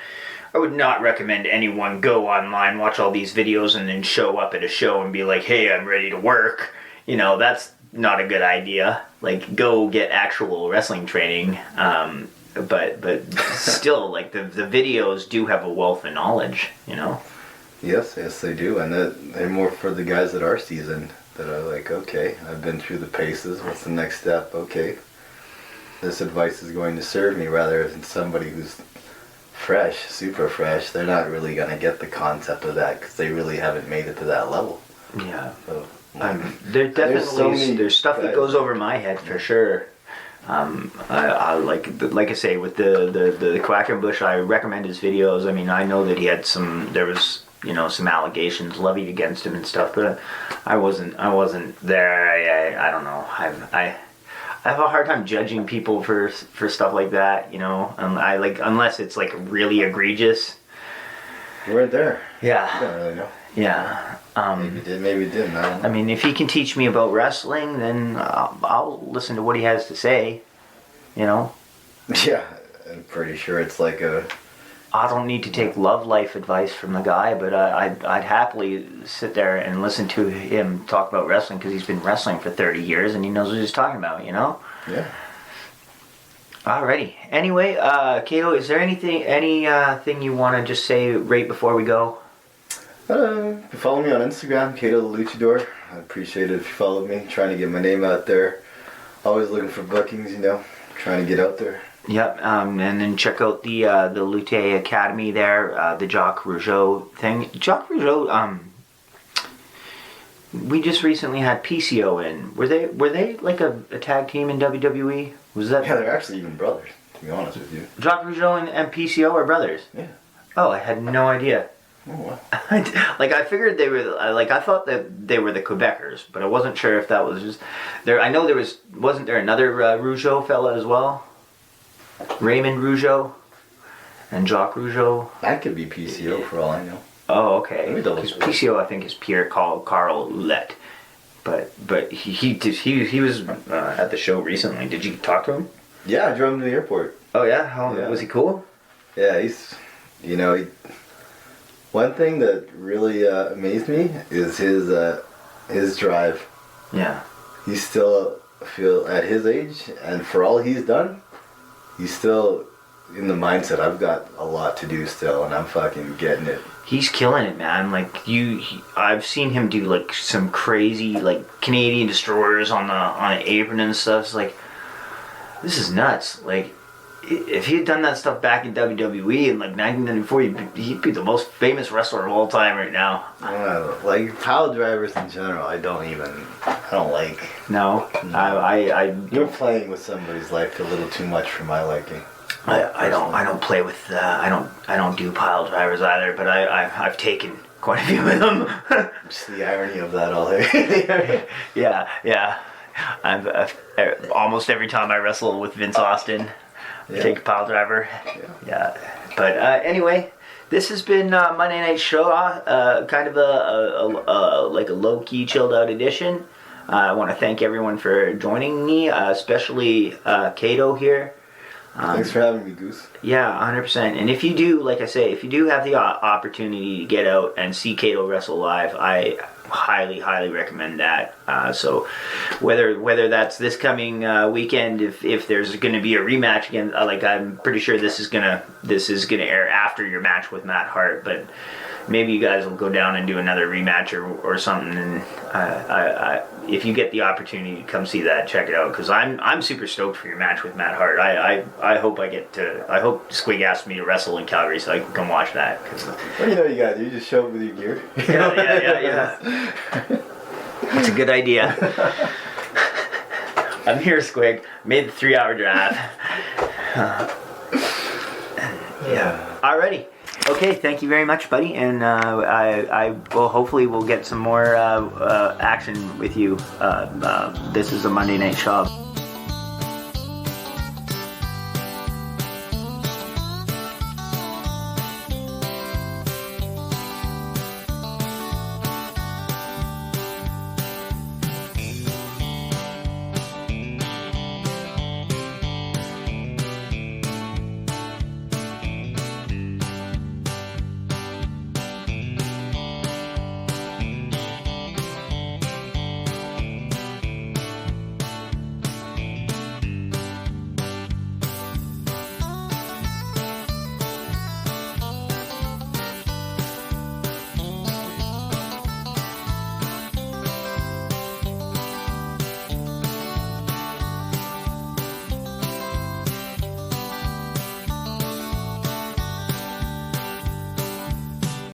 not recommend anyone go online, watch all these videos, and then show up at a show and be like, "Hey, I'm ready to work." That's not a good idea. Like, go get actual wrestling training. But still, like the videos do have a wealth of knowledge. Yes, they do, and they're more for the guys that are seasoned. That are like, okay, I've been through the paces. What's the next step? Okay, this advice is going to serve me, rather than somebody who's fresh, super fresh. They're not really gonna get the concept of that because they really haven't made it to that level. Yeah, so, there's stuff that goes over my head for sure. I like I say with the Quackenbush, I recommend his videos. I mean, I know that there was some allegations levied against him and stuff, but I wasn't there. I don't know. I have a hard time judging people for stuff like that, unless it's like really egregious. You weren't there. Yeah. You don't really know. Yeah. Maybe you did, maybe you didn't. I don't know. I mean, if he can teach me about wrestling, then I'll listen to what he has to say. Yeah, I'm pretty sure it's like I don't need to take love life advice from the guy, but I'd happily sit there and listen to him talk about wrestling because he's been wrestling for 30 years and he knows what he's talking about, Yeah. Alrighty. Anyway, Kato, is there anything you want to just say right before we go? Follow me on Instagram, Kato the Luchador. I appreciate it if you follow me. Trying to get my name out there. Always looking for bookings, trying to get out there. Yep, and then check out the Lutte Academy there, the Jacques Rougeau thing. Jacques Rougeau, we just recently had PCO in. Were they like a tag team in WWE? Was that? Yeah, they're actually even brothers, to be honest with you. Jacques Rougeau and PCO are brothers? Yeah. Oh, I had no idea. Oh, wow. I figured they were, I thought that they were the Quebecers, but I wasn't sure if that was just, there. I know wasn't there another Rougeau fella as well? Raymond Rougeau and Jacques Rougeau. That could be PCO for all I know. Oh, okay. Let me double Because check. PCO, I think, is Pierre Carl Ouellette. But he was at the show recently. Did you talk to him? Yeah, I drove him to the airport. Oh yeah, was he cool? Yeah, he's one thing that really amazed me is his drive. Yeah. He's still at his age, and for all he's done, he's still in the mindset, I've got a lot to do still, and I'm fucking getting it. He's killing it, man. Like I've seen him do like some crazy like Canadian destroyers on the apron and stuff. It's like, this is nuts. Like, if he had done that stuff back in WWE in like 1994, he'd be the most famous wrestler of all time right now. Like pile drivers in general, I don't like. No. You're playing with somebody's life a little too much for my liking. I don't play with I don't do pile drivers either, but I've taken quite a few of them. Just the irony of that all here. Yeah. I've almost every time I wrestle with Vince Austin, take a pile driver. Yeah. But anyway, this has been Monday Night Show, kind of a like a low key, chilled out edition. I want to thank everyone for joining me, especially Kato here. Thanks for having me, Goose. Yeah, 100%. And if you do, like I say, if you do have the opportunity to get out and see Kato wrestle live, I highly recommend that. So whether that's this coming weekend, if there's going to be a rematch again, like I'm pretty sure this is gonna air after your match with Matt Hart, but maybe you guys will go down and do another rematch or something. And if you get the opportunity to come see that, check it out, because I'm super stoked for your match with Matt Hart. I hope Squig asks me to wrestle in Calgary so I can come watch that. What do you gotta do? You just show up with your gear. Yeah. It's a good idea. I'm here, Squig. Made the 3-hour drive. Yeah. Alrighty. Okay, thank you very much, buddy, and I will hopefully we'll get some more action with you. This is a Monday Night Show.